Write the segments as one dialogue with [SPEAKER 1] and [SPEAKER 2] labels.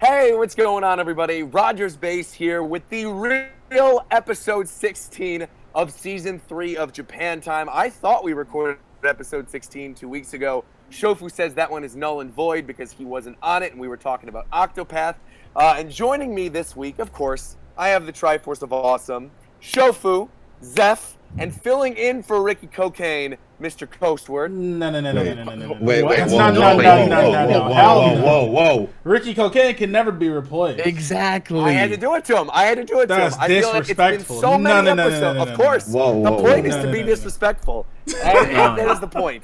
[SPEAKER 1] Hey, what's going on, everybody? Rogers Base here with the real episode 16 of season 3 of Japan Time. I thought we recorded episode 16 2 weeks ago. Shofu says that one is null and void because he wasn't on it, and we were talking about Octopath. And joining me this week, of course, I have the Triforce of Awesome, Shofu, Zeph, and filling in for Ricky Cocaine, Mr. Coastward.
[SPEAKER 2] No.
[SPEAKER 3] Wait,
[SPEAKER 2] Whoa. Ricky Cocaine can never be replaced.
[SPEAKER 3] Exactly.
[SPEAKER 1] I had to do it to him.
[SPEAKER 2] That's
[SPEAKER 1] I feel like it's been so many episodes. Of course. The point is to be disrespectful. That is the point.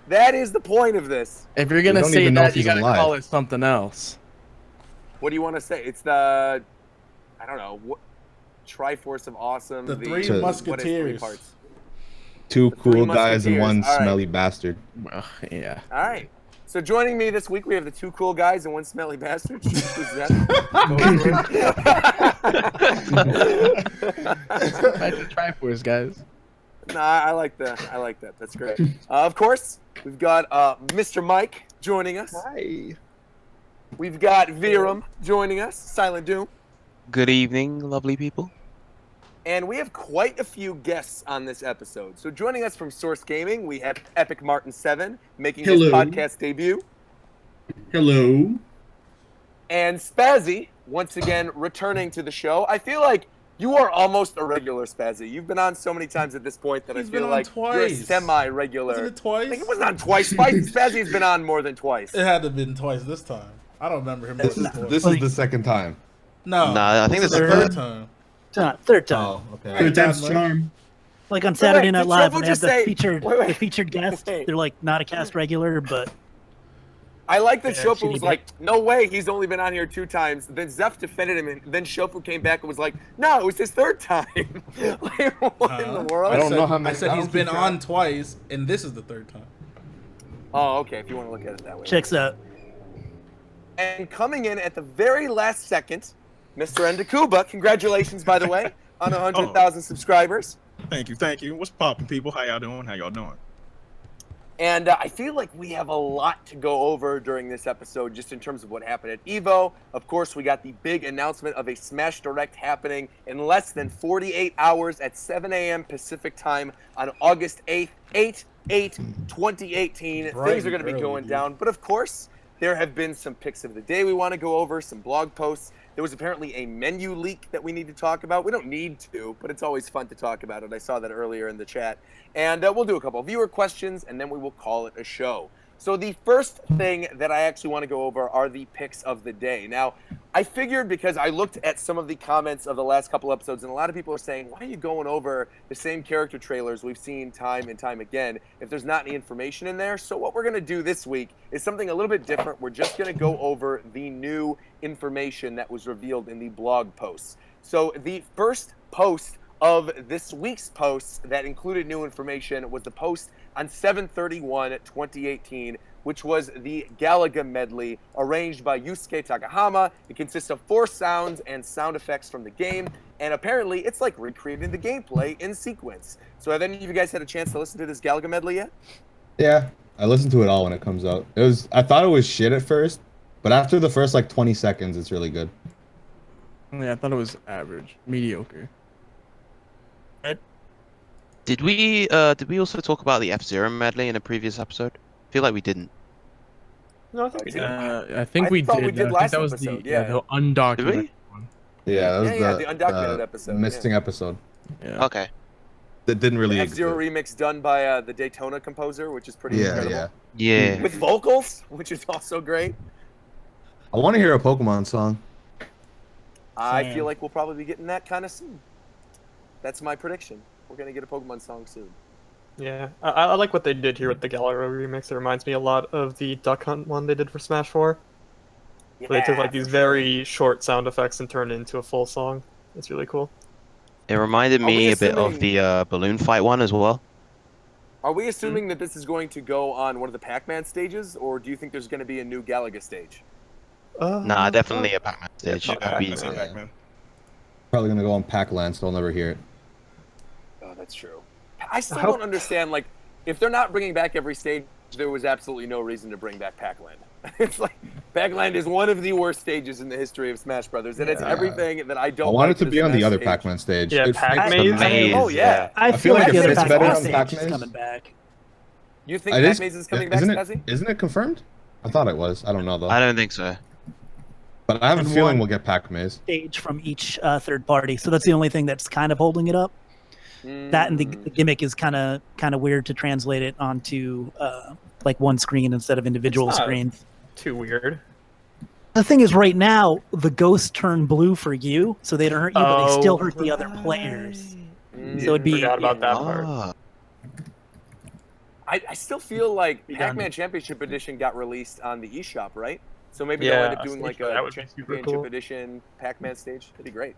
[SPEAKER 1] That is the point of this.
[SPEAKER 3] If you're going to say that, you got to call it something else.
[SPEAKER 1] What do you want to say? It's the, I don't know, Triforce of Awesome.
[SPEAKER 2] The Three Musketeers.
[SPEAKER 3] Two cool guys and one smelly bastard.
[SPEAKER 1] Well, yeah. All right. So joining me this week, we have the two cool guys and one smelly bastard.
[SPEAKER 3] Back to Triforce, guys.
[SPEAKER 1] Nah, I like that. That's great. Of course, we've got Mr. Mike joining us.
[SPEAKER 3] Hi.
[SPEAKER 1] We've got Virum joining us. Silent Doom.
[SPEAKER 4] Good evening, lovely people.
[SPEAKER 1] And we have quite a few guests on this episode. So joining us from Source Gaming, we have Epic Martin 7 making his podcast debut.
[SPEAKER 5] Hello.
[SPEAKER 1] And Spazzy, once again, returning to the show. I feel like you are almost a regular, Spazzy. You've been on so many times at this point that I feel like you're a semi-regular.
[SPEAKER 2] Wasn't it twice?
[SPEAKER 1] I think it wasn't on twice. Spazzy's been on more than twice.
[SPEAKER 2] It had to have been twice this time. I don't remember him.
[SPEAKER 3] This is the second time.
[SPEAKER 2] No,
[SPEAKER 4] I think this is the
[SPEAKER 2] third time.
[SPEAKER 5] Third time.
[SPEAKER 3] Oh, okay.
[SPEAKER 5] Third time's charm.
[SPEAKER 6] Like on Saturday Night Live when they have the
[SPEAKER 1] wait.
[SPEAKER 6] featured guest, they're like not a cast regular, but
[SPEAKER 1] I like that Shofu was like, no way, he's only been on here 2 times. Then Zeph defended him, and then Shofu came back and was like, no, it was his 3rd time. Like, what in the world?
[SPEAKER 3] I don't know how many.
[SPEAKER 2] I said he's been on twice, and this is the 3rd time.
[SPEAKER 1] Oh, okay, if you want to look at it that way.
[SPEAKER 6] checks out.
[SPEAKER 1] And coming in at the very last second, Mr. Endakuba, congratulations, by the way, on 100,000 subscribers.
[SPEAKER 5] Thank you. What's poppin', people? How y'all doing?
[SPEAKER 1] And I feel like we have a lot to go over during this episode just in terms of what happened at EVO. Of course, we got the big announcement of a Smash Direct happening in less than 48 hours at 7 a.m. Pacific time on August 8th, 8/8/2018. Things are going to be going down. But of course, there have been some picks of the day we want to go over, some blog posts. There was apparently a menu leak that we need to talk about. We don't need to, but it's always fun to talk about it. I saw that earlier in the chat. And we'll do a couple of viewer questions, and then we will call it a show. So the first thing that I actually want to go over are the picks of the day. Now, I figured because I looked at some of the comments of the last couple episodes, and a lot of people are saying, why are you going over the same character trailers we've seen time and time again if there's not any information in there? So what we're going to do this week is something a little bit different. We're just going to go over the new information that was revealed in the blog posts. So the first post of this week's posts that included new information was the post on 7/31/2018, which was the Galaga Medley arranged by Yusuke Takahama. It consists of 4 sounds and sound effects from the game, and apparently it's like recreating the gameplay in sequence. So have any of you guys had a chance to listen to this Galaga Medley yet?
[SPEAKER 3] Yeah, I listened to it all when it comes out. I thought it was shit at first, but after the first like 20 seconds, it's really good.
[SPEAKER 7] Yeah, I thought it was average, mediocre.
[SPEAKER 4] Did we also talk about the F-Zero medley in a previous episode? I feel like we didn't.
[SPEAKER 1] No, I think we did.
[SPEAKER 7] I think we
[SPEAKER 1] thought
[SPEAKER 7] did.
[SPEAKER 1] we did
[SPEAKER 7] I
[SPEAKER 1] last
[SPEAKER 7] think that was
[SPEAKER 1] episode,
[SPEAKER 7] the undocumented
[SPEAKER 4] Did we?
[SPEAKER 7] one.
[SPEAKER 3] Yeah, that was
[SPEAKER 1] the undocumented episode.
[SPEAKER 3] missing episode.
[SPEAKER 7] Yeah.
[SPEAKER 4] Okay.
[SPEAKER 3] That didn't really
[SPEAKER 1] F-Zero
[SPEAKER 3] exist.
[SPEAKER 1] remix done by the Daytona composer, which is pretty incredible.
[SPEAKER 3] Yeah.
[SPEAKER 4] Yeah.
[SPEAKER 1] With vocals, which is also great.
[SPEAKER 3] I want to hear a Pokemon song.
[SPEAKER 1] I feel like we'll probably be getting that kind of soon. That's my prediction. We're going to get a Pokemon song soon.
[SPEAKER 8] Yeah, I like what they did here with the Galaga remix. It reminds me a lot of the Duck Hunt one they did for Smash 4. So they took like these very short sound effects and turned it into a full song. It's really cool.
[SPEAKER 4] It reminded
[SPEAKER 1] Are we
[SPEAKER 4] me a bit of
[SPEAKER 1] assuming-
[SPEAKER 4] the balloon fight one as well.
[SPEAKER 1] Are we assuming that this is going to go on one of the Pac-Man stages, or do you think there's going to be a new Galaga stage?
[SPEAKER 4] Nah, definitely a Pac-Man stage.
[SPEAKER 8] Yeah,
[SPEAKER 4] That'd be-
[SPEAKER 8] Pac-Man.
[SPEAKER 5] Pac-Man.
[SPEAKER 3] Probably gonna go on Pac-Land, so I'll never hear it.
[SPEAKER 1] Oh, that's true. I still don't understand, like, if they're not bringing back every stage, there was absolutely no reason to bring back Pac-Land. It's like, Pac-Land is one of the worst stages in the history of Smash Brothers, and it's everything that I don't
[SPEAKER 3] I want
[SPEAKER 1] like
[SPEAKER 3] it to be on the
[SPEAKER 1] Smash
[SPEAKER 3] other
[SPEAKER 1] stage.
[SPEAKER 3] Pac-Man stage.
[SPEAKER 8] Yeah,
[SPEAKER 3] It
[SPEAKER 8] Pac-Man
[SPEAKER 3] fits the
[SPEAKER 8] is-
[SPEAKER 4] Maze.
[SPEAKER 1] Oh, yeah.
[SPEAKER 6] I
[SPEAKER 3] feel
[SPEAKER 6] feel
[SPEAKER 3] like
[SPEAKER 6] like
[SPEAKER 3] it
[SPEAKER 6] the
[SPEAKER 3] fits
[SPEAKER 6] other
[SPEAKER 3] better
[SPEAKER 6] Pac-Man
[SPEAKER 3] on
[SPEAKER 6] stage
[SPEAKER 3] Pac-Man.
[SPEAKER 6] is coming back.
[SPEAKER 1] You think
[SPEAKER 3] It is-
[SPEAKER 1] Pac-Maze is coming back,
[SPEAKER 3] isn't
[SPEAKER 1] Stazzy?
[SPEAKER 3] Isn't it confirmed? I thought it was. I don't know though.
[SPEAKER 4] I don't think so.
[SPEAKER 3] But I have a
[SPEAKER 6] And
[SPEAKER 3] feeling
[SPEAKER 6] one-
[SPEAKER 3] we'll get Pac-Maze.
[SPEAKER 6] Stage from each third party, so that's the only thing that's kind of holding it up. That and the gimmick is kind of weird to translate it onto like one screen instead of individual
[SPEAKER 8] It's not
[SPEAKER 6] screens.
[SPEAKER 8] Too weird.
[SPEAKER 6] The thing is, right now the ghosts turn blue for you, so they don't hurt you, but they still hurt the other
[SPEAKER 8] right.
[SPEAKER 6] players.
[SPEAKER 1] Mm.
[SPEAKER 6] So it'd be
[SPEAKER 8] Forgot about that part.
[SPEAKER 4] Ah.
[SPEAKER 1] I still feel like
[SPEAKER 6] Be done.
[SPEAKER 1] Pac-Man Championship Edition got released on the eShop, right? So maybe
[SPEAKER 8] Yeah,
[SPEAKER 1] they'll end up doing
[SPEAKER 8] stage
[SPEAKER 1] like
[SPEAKER 8] for that
[SPEAKER 1] a
[SPEAKER 8] would be super
[SPEAKER 1] Championship
[SPEAKER 8] cool.
[SPEAKER 1] Edition Pac-Man stage. That'd be great.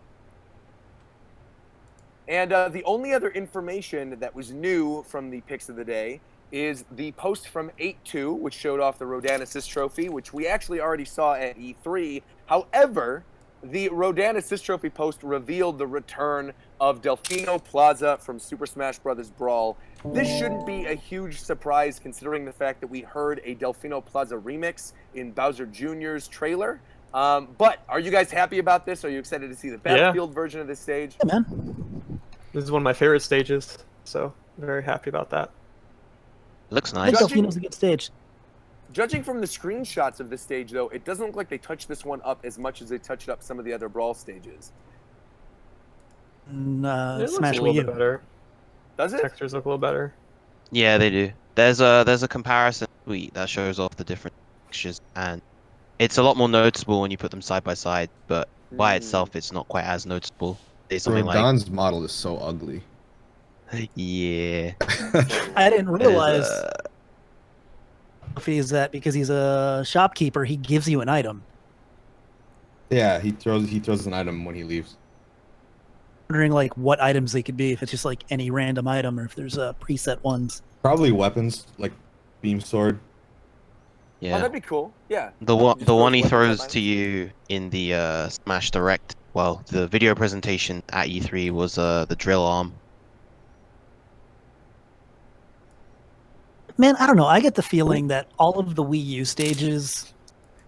[SPEAKER 1] And the only other information that was new from the picks of the day is the post from 8-2, which showed off the Rodan Assist Trophy, which we actually already saw at E3. However, the Rodan Assist Trophy post revealed the return of Delfino Plaza from Super Smash Bros. Brawl. This shouldn't be a huge surprise considering the fact that we heard a Delfino Plaza remix in Bowser Jr.'s trailer. But are you guys happy about this? Are you excited to see the Battlefield version of this stage?
[SPEAKER 6] Yeah, man.
[SPEAKER 8] This is one of my favorite stages, so very happy about that.
[SPEAKER 4] Looks
[SPEAKER 6] I
[SPEAKER 4] nice.
[SPEAKER 6] think Delfino's a good stage.
[SPEAKER 1] Judging from the screenshots of this stage, though, it doesn't look like they touched this one up as much as they touched up some of the other Brawl stages.
[SPEAKER 6] And,
[SPEAKER 8] It looks
[SPEAKER 6] Smash
[SPEAKER 8] a
[SPEAKER 6] Wii
[SPEAKER 8] little
[SPEAKER 6] U.
[SPEAKER 8] bit better.
[SPEAKER 1] Does it?
[SPEAKER 8] Textures look a little better.
[SPEAKER 4] Yeah, they do. There's a comparison tweet that shows off the different textures, and it's a lot more noticeable when you put them side by side. But by itself, it's not quite as noticeable. It's something
[SPEAKER 3] Rodon's model is so ugly.
[SPEAKER 4] like, yeah.
[SPEAKER 6] I didn't realize
[SPEAKER 4] There's,
[SPEAKER 6] if he's that because he's a shopkeeper, he gives you an item.
[SPEAKER 3] Yeah, he throws an item when he leaves.
[SPEAKER 6] Wondering like what items they could be, if it's just like any random item or if there's preset ones.
[SPEAKER 3] Probably weapons like beam sword.
[SPEAKER 1] Oh,
[SPEAKER 4] yeah.
[SPEAKER 1] that'd be cool. Yeah.
[SPEAKER 4] The one,
[SPEAKER 1] Just
[SPEAKER 4] the one he
[SPEAKER 1] weapons
[SPEAKER 4] throws
[SPEAKER 1] type
[SPEAKER 4] to you in the Smash Direct, well, the video presentation at E3 was the drill arm.
[SPEAKER 6] Man, I don't know. I get the feeling that all of the Wii U stages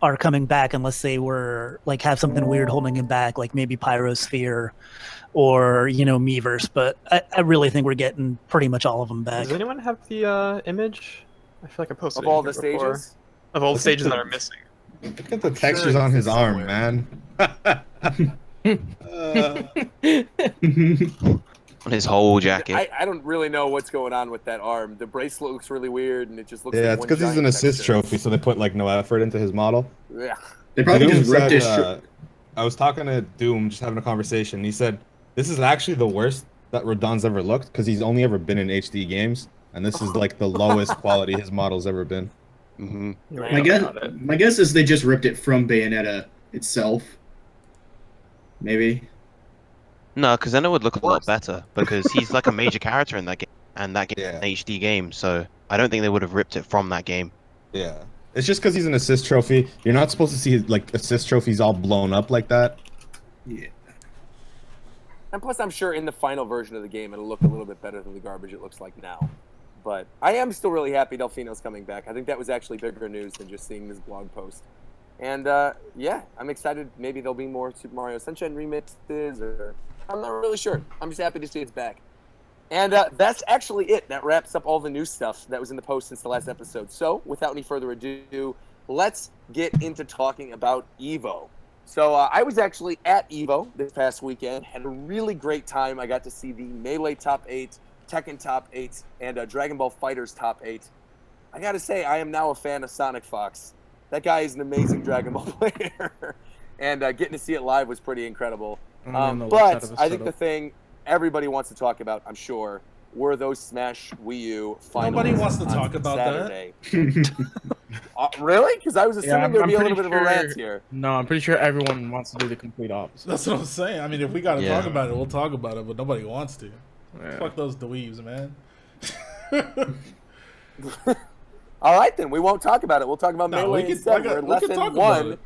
[SPEAKER 6] are coming back unless they were like have something weird holding them back, like maybe Pyrosphere or Miiverse. But I really think we're getting pretty much all of them back.
[SPEAKER 8] Does anyone have the image? I feel like I posted
[SPEAKER 1] Of
[SPEAKER 8] it
[SPEAKER 1] all
[SPEAKER 8] here
[SPEAKER 1] the
[SPEAKER 8] before.
[SPEAKER 1] stages?
[SPEAKER 8] Of all the stages that are missing.
[SPEAKER 3] Look at the textures on his arm, man.
[SPEAKER 4] On his whole jacket.
[SPEAKER 1] I don't really know what's going on with that arm. The bracelet looks really weird, and it just looks
[SPEAKER 3] Yeah,
[SPEAKER 1] like
[SPEAKER 3] it's
[SPEAKER 1] one
[SPEAKER 3] because he's an
[SPEAKER 1] giant
[SPEAKER 3] assist
[SPEAKER 1] texture.
[SPEAKER 3] trophy, so they put like no effort into his model.
[SPEAKER 1] Yeah.
[SPEAKER 5] They probably
[SPEAKER 3] Doom
[SPEAKER 5] just ripped
[SPEAKER 3] said,
[SPEAKER 5] his.
[SPEAKER 3] I was talking to Doom, just having a conversation. He said this is actually the worst that Rodon's ever looked because he's only ever been in HD games, and this is like the lowest quality his model's ever been.
[SPEAKER 4] Hmm.
[SPEAKER 5] My guess is they just ripped it from Bayonetta itself. Maybe.
[SPEAKER 4] No, because then it would look a lot better because he's like a major character in that game, and that game is an HD game, so I don't think they would have ripped it from that game.
[SPEAKER 3] Yeah, it's just because he's an assist trophy. You're not supposed to see like assist trophies all blown up like that.
[SPEAKER 5] Yeah.
[SPEAKER 1] And plus, I'm sure in the final version of the game, it'll look a little bit better than the garbage it looks like now. But I am still really happy Delfino's coming back. I think that was actually bigger news than just seeing this blog post. And yeah, I'm excited. Maybe there'll be more Super Mario Sunshine remixes, or I'm not really sure. I'm just happy to see it's back. And that's actually it. That wraps up all the new stuff that was in the post since the last episode. So without any further ado, let's get into talking about EVO. So I was actually at EVO this past weekend. Had a really great time. I got to see the Melee Top 8, Tekken Top 8, and Dragon Ball FighterZ Top 8. I got to say, I am now a fan of Sonic Fox. That guy is an amazing Dragon Ball player. And getting to see it live was pretty incredible. But I think the thing everybody wants to talk about, I'm sure, were those Smash Wii U finals.
[SPEAKER 2] Nobody wants to
[SPEAKER 1] on
[SPEAKER 2] talk about
[SPEAKER 1] Saturday.
[SPEAKER 2] that.
[SPEAKER 1] Really? Because I was assuming
[SPEAKER 7] I'm
[SPEAKER 1] there'd be a
[SPEAKER 7] pretty
[SPEAKER 1] little bit of a rant here.
[SPEAKER 7] No, I'm pretty sure everyone wants to do the complete opposite.
[SPEAKER 2] That's what I'm saying. I mean, if we gotta
[SPEAKER 4] Yeah.
[SPEAKER 2] talk about it, we'll talk about it, but nobody wants to.
[SPEAKER 7] Yeah.
[SPEAKER 2] Fuck those dweebs, man.
[SPEAKER 1] All right, then we won't talk about it. We'll talk about
[SPEAKER 2] No,
[SPEAKER 1] Melee
[SPEAKER 2] we can-
[SPEAKER 1] instead.
[SPEAKER 2] we
[SPEAKER 1] We're
[SPEAKER 2] can
[SPEAKER 1] less
[SPEAKER 2] talk
[SPEAKER 1] than
[SPEAKER 2] about
[SPEAKER 1] one.
[SPEAKER 2] it.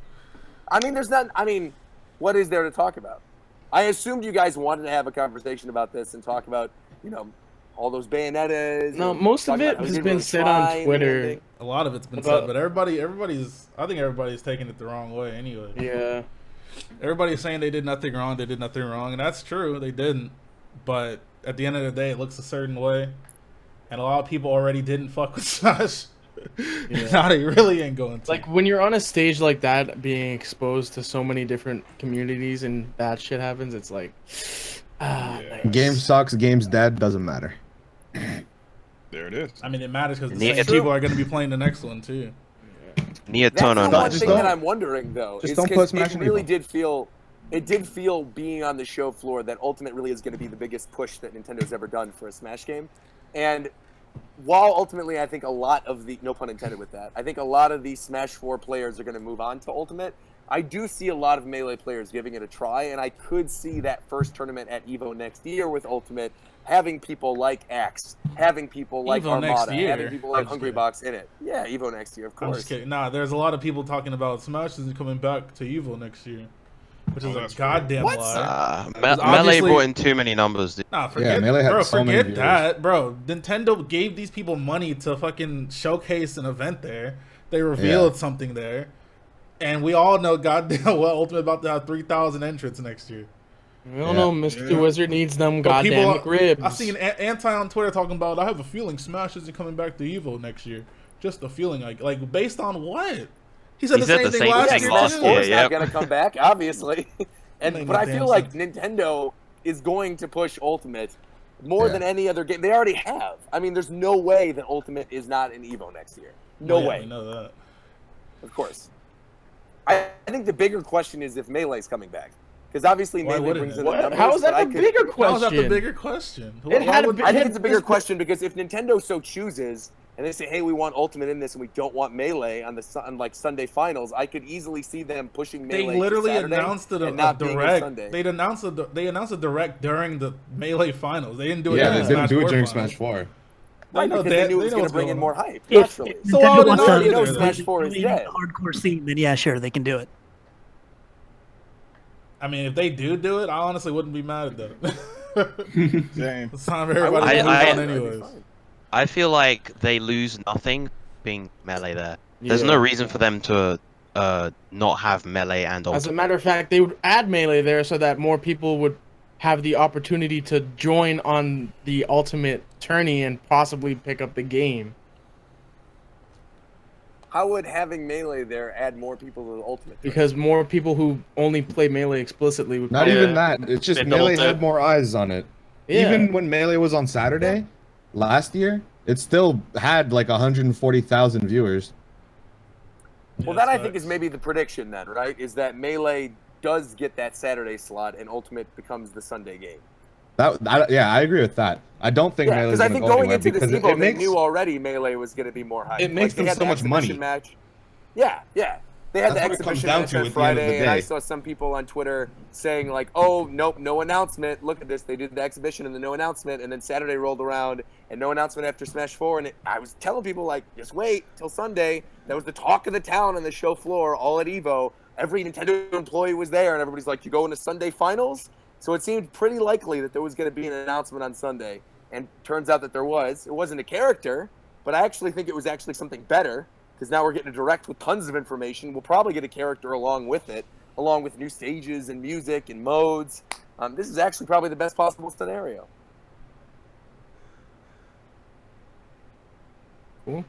[SPEAKER 1] I mean, there's not. I mean, what is there to talk about? I assumed you guys wanted to have a conversation about this and talk about, all those Bayonettas.
[SPEAKER 7] No,
[SPEAKER 1] and
[SPEAKER 7] most
[SPEAKER 1] talk
[SPEAKER 7] of
[SPEAKER 1] about
[SPEAKER 7] it
[SPEAKER 1] how we
[SPEAKER 7] has
[SPEAKER 1] didn't
[SPEAKER 7] been
[SPEAKER 1] really
[SPEAKER 7] said
[SPEAKER 1] try
[SPEAKER 7] on
[SPEAKER 1] and
[SPEAKER 7] Twitter.
[SPEAKER 1] everything.
[SPEAKER 2] A lot of it's been
[SPEAKER 7] About-
[SPEAKER 2] said, but I think everybody's taking it the wrong way anyway.
[SPEAKER 7] Yeah.
[SPEAKER 2] Everybody's saying they did nothing wrong, and that's true, they didn't. But at the end of the day, it looks a certain way, and a lot of people already didn't fuck with Smash.
[SPEAKER 7] Yeah.
[SPEAKER 2] Now they really ain't going to.
[SPEAKER 7] Like when you're on a stage like that, being exposed to so many different communities and that shit happens, it's like, nice.
[SPEAKER 3] Game sucks, game's dead, doesn't matter.
[SPEAKER 9] There it is.
[SPEAKER 2] I mean, it matters because the
[SPEAKER 4] Yeah,
[SPEAKER 2] same
[SPEAKER 4] it's
[SPEAKER 2] people are going to be playing the next one too.
[SPEAKER 4] Nia
[SPEAKER 1] That's the
[SPEAKER 4] Tono
[SPEAKER 1] one
[SPEAKER 4] nice.
[SPEAKER 1] thing
[SPEAKER 3] don't-
[SPEAKER 1] that I'm wondering, though.
[SPEAKER 3] just
[SPEAKER 1] is
[SPEAKER 3] don't
[SPEAKER 1] 'cause
[SPEAKER 3] put Smash
[SPEAKER 1] it
[SPEAKER 3] in
[SPEAKER 1] really
[SPEAKER 3] Evo.
[SPEAKER 1] did feel being on the show floor that Ultimate really is going to be the biggest push that Nintendo's ever done for a Smash game. And while ultimately I think a lot of the, no pun intended with that, I think a lot of the Smash 4 players are going to move on to Ultimate, I do see a lot of Melee players giving it a try, and I could see that first tournament at EVO next year with Ultimate having people like Axe, having people like
[SPEAKER 2] EVO next
[SPEAKER 1] Armada,
[SPEAKER 2] year?
[SPEAKER 1] having people like
[SPEAKER 2] I'm just
[SPEAKER 1] Hungrybox in it. Yeah, EVO next year, of
[SPEAKER 2] I'm
[SPEAKER 1] course.
[SPEAKER 2] just kidding. Nah, there's a lot of people talking about Smash isn't coming back to Evo next year, which is a
[SPEAKER 9] that's
[SPEAKER 2] goddamn
[SPEAKER 1] What?
[SPEAKER 2] lie.
[SPEAKER 4] Melee
[SPEAKER 2] obviously-
[SPEAKER 4] brought in too many numbers, dude.
[SPEAKER 2] Nah, forget,
[SPEAKER 3] Melee had
[SPEAKER 2] bro,
[SPEAKER 3] so many
[SPEAKER 2] forget
[SPEAKER 3] viewers.
[SPEAKER 2] that, bro. Nintendo gave these people money to fucking showcase an event there. They revealed something there, and we all know goddamn well Ultimate about to have 3,000 entrants next year.
[SPEAKER 7] We don't know, Mr. Wizard needs them
[SPEAKER 2] But
[SPEAKER 7] goddamn McRibs.
[SPEAKER 2] I seen Anti on Twitter talking about, I have a feeling Smash isn't coming back to Evo next year. Just a feeling, like based on what? He said
[SPEAKER 4] He
[SPEAKER 2] the
[SPEAKER 4] said
[SPEAKER 2] same
[SPEAKER 4] the
[SPEAKER 2] thing
[SPEAKER 4] same
[SPEAKER 2] last
[SPEAKER 4] thing
[SPEAKER 2] year.
[SPEAKER 4] last
[SPEAKER 2] too.
[SPEAKER 4] year,
[SPEAKER 1] Four's
[SPEAKER 4] yep.
[SPEAKER 1] not gonna come back, obviously.
[SPEAKER 2] Ain't
[SPEAKER 1] But
[SPEAKER 2] no
[SPEAKER 1] I
[SPEAKER 2] damn
[SPEAKER 1] feel like
[SPEAKER 2] sense.
[SPEAKER 1] Nintendo is going to push Ultimate more
[SPEAKER 3] Yeah.
[SPEAKER 1] than any other game. They already have. I mean, there's no way that Ultimate is not in Evo next year. No
[SPEAKER 2] Yeah,
[SPEAKER 1] way.
[SPEAKER 2] we know that.
[SPEAKER 1] Of course. I think the bigger question is if Melee's coming back. Because obviously
[SPEAKER 2] Why
[SPEAKER 1] Melee
[SPEAKER 2] wouldn't
[SPEAKER 1] brings
[SPEAKER 2] it?
[SPEAKER 1] in the
[SPEAKER 7] What?
[SPEAKER 1] numbers.
[SPEAKER 7] How is
[SPEAKER 1] but
[SPEAKER 7] that
[SPEAKER 1] I
[SPEAKER 7] the
[SPEAKER 1] could-
[SPEAKER 7] bigger
[SPEAKER 2] How
[SPEAKER 7] question?
[SPEAKER 2] is that the bigger question?
[SPEAKER 7] It had
[SPEAKER 2] would-
[SPEAKER 7] a
[SPEAKER 1] I think it's a bigger
[SPEAKER 7] This-
[SPEAKER 1] question because if Nintendo so chooses and they say, "Hey, we want Ultimate in this, and we don't want Melee on like Sunday finals," I could easily see them pushing
[SPEAKER 2] They
[SPEAKER 1] Melee.
[SPEAKER 2] literally
[SPEAKER 1] to Saturday
[SPEAKER 2] announced it
[SPEAKER 1] and
[SPEAKER 2] a
[SPEAKER 1] not being on
[SPEAKER 2] direct.
[SPEAKER 1] Sunday.
[SPEAKER 2] They announced a direct during the Melee finals. They didn't do it.
[SPEAKER 3] Yeah,
[SPEAKER 2] during
[SPEAKER 3] they
[SPEAKER 2] the
[SPEAKER 3] didn't
[SPEAKER 2] Smash
[SPEAKER 3] do it
[SPEAKER 2] 4
[SPEAKER 3] during
[SPEAKER 2] finals.
[SPEAKER 3] Smash 4.
[SPEAKER 1] Right,
[SPEAKER 2] know
[SPEAKER 1] because
[SPEAKER 2] that-
[SPEAKER 1] they knew it
[SPEAKER 2] they
[SPEAKER 1] was
[SPEAKER 2] know
[SPEAKER 1] going
[SPEAKER 2] what's
[SPEAKER 1] to bring in
[SPEAKER 2] going
[SPEAKER 1] more
[SPEAKER 2] on.
[SPEAKER 1] hype.
[SPEAKER 6] If
[SPEAKER 1] Naturally.
[SPEAKER 2] So
[SPEAKER 6] Nintendo
[SPEAKER 2] why would
[SPEAKER 6] wants
[SPEAKER 2] they
[SPEAKER 6] to
[SPEAKER 2] do
[SPEAKER 1] you know
[SPEAKER 2] that?
[SPEAKER 1] Smash 4 is
[SPEAKER 6] really
[SPEAKER 1] dead.
[SPEAKER 6] hardcore scene, then yeah, sure, they can do it.
[SPEAKER 2] I mean, if they do it, I honestly wouldn't be mad at them.
[SPEAKER 9] Same.
[SPEAKER 2] It's time for everybody
[SPEAKER 4] I-
[SPEAKER 2] to move
[SPEAKER 4] I-
[SPEAKER 2] on
[SPEAKER 1] That'd be
[SPEAKER 2] anyways.
[SPEAKER 1] fine.
[SPEAKER 4] I feel like they lose nothing being Melee there. There's
[SPEAKER 7] Yeah.
[SPEAKER 4] no reason for them to not have Melee and
[SPEAKER 7] As a
[SPEAKER 4] Ultimate.
[SPEAKER 7] matter of fact, they would add Melee there so that more people would have the opportunity to join on the Ultimate tourney and possibly pick up the game.
[SPEAKER 1] How would having Melee there add more people to the Ultimate?
[SPEAKER 7] Because more people who only play Melee explicitly would
[SPEAKER 3] Not
[SPEAKER 7] probably-
[SPEAKER 3] even that. It's just
[SPEAKER 8] They
[SPEAKER 3] Melee
[SPEAKER 8] built it.
[SPEAKER 3] had more eyes on it.
[SPEAKER 7] Yeah.
[SPEAKER 3] Even when Melee was on Saturday last year, it still had like 140,000 viewers.
[SPEAKER 1] Well,
[SPEAKER 2] Yeah,
[SPEAKER 1] that I
[SPEAKER 2] facts.
[SPEAKER 1] think is maybe the prediction then, right? Is that Melee does get that Saturday slot and Ultimate becomes the Sunday game.
[SPEAKER 3] Yeah, I agree with that. I don't think
[SPEAKER 1] Yeah,
[SPEAKER 3] Melee's
[SPEAKER 1] because I
[SPEAKER 3] gonna
[SPEAKER 1] think
[SPEAKER 3] go
[SPEAKER 1] going
[SPEAKER 3] anywhere
[SPEAKER 1] into this
[SPEAKER 3] because
[SPEAKER 1] Evo,
[SPEAKER 3] it
[SPEAKER 1] they
[SPEAKER 3] makes
[SPEAKER 1] knew already Melee was going to be more hype.
[SPEAKER 3] It makes
[SPEAKER 1] they
[SPEAKER 3] them
[SPEAKER 1] had
[SPEAKER 3] so
[SPEAKER 1] the
[SPEAKER 3] much money.
[SPEAKER 1] exhibition Match. Yeah. They had
[SPEAKER 3] That's
[SPEAKER 1] the
[SPEAKER 3] what it comes
[SPEAKER 1] exhibition
[SPEAKER 3] down
[SPEAKER 1] match
[SPEAKER 3] to
[SPEAKER 1] on
[SPEAKER 3] at the end of the
[SPEAKER 1] Friday, and I
[SPEAKER 3] day.
[SPEAKER 1] saw some people on Twitter saying like, "Oh, nope, no announcement. Look at this. They did the exhibition and the no announcement, and then Saturday rolled around and no announcement after Smash 4." And I was telling people like, "Just wait till Sunday." That was the talk of the town on the show floor, all at Evo. Every Nintendo employee was there, and everybody's like, "You going to Sunday finals?" So it seemed pretty likely that there was going to be an announcement on Sunday, and turns out that there was. It wasn't a character, but I actually think it was actually something better. Because now we're getting a direct with tons of information. We'll probably get a character along with it, along with new stages and music and modes. This is actually probably the best possible scenario.
[SPEAKER 7] Cool.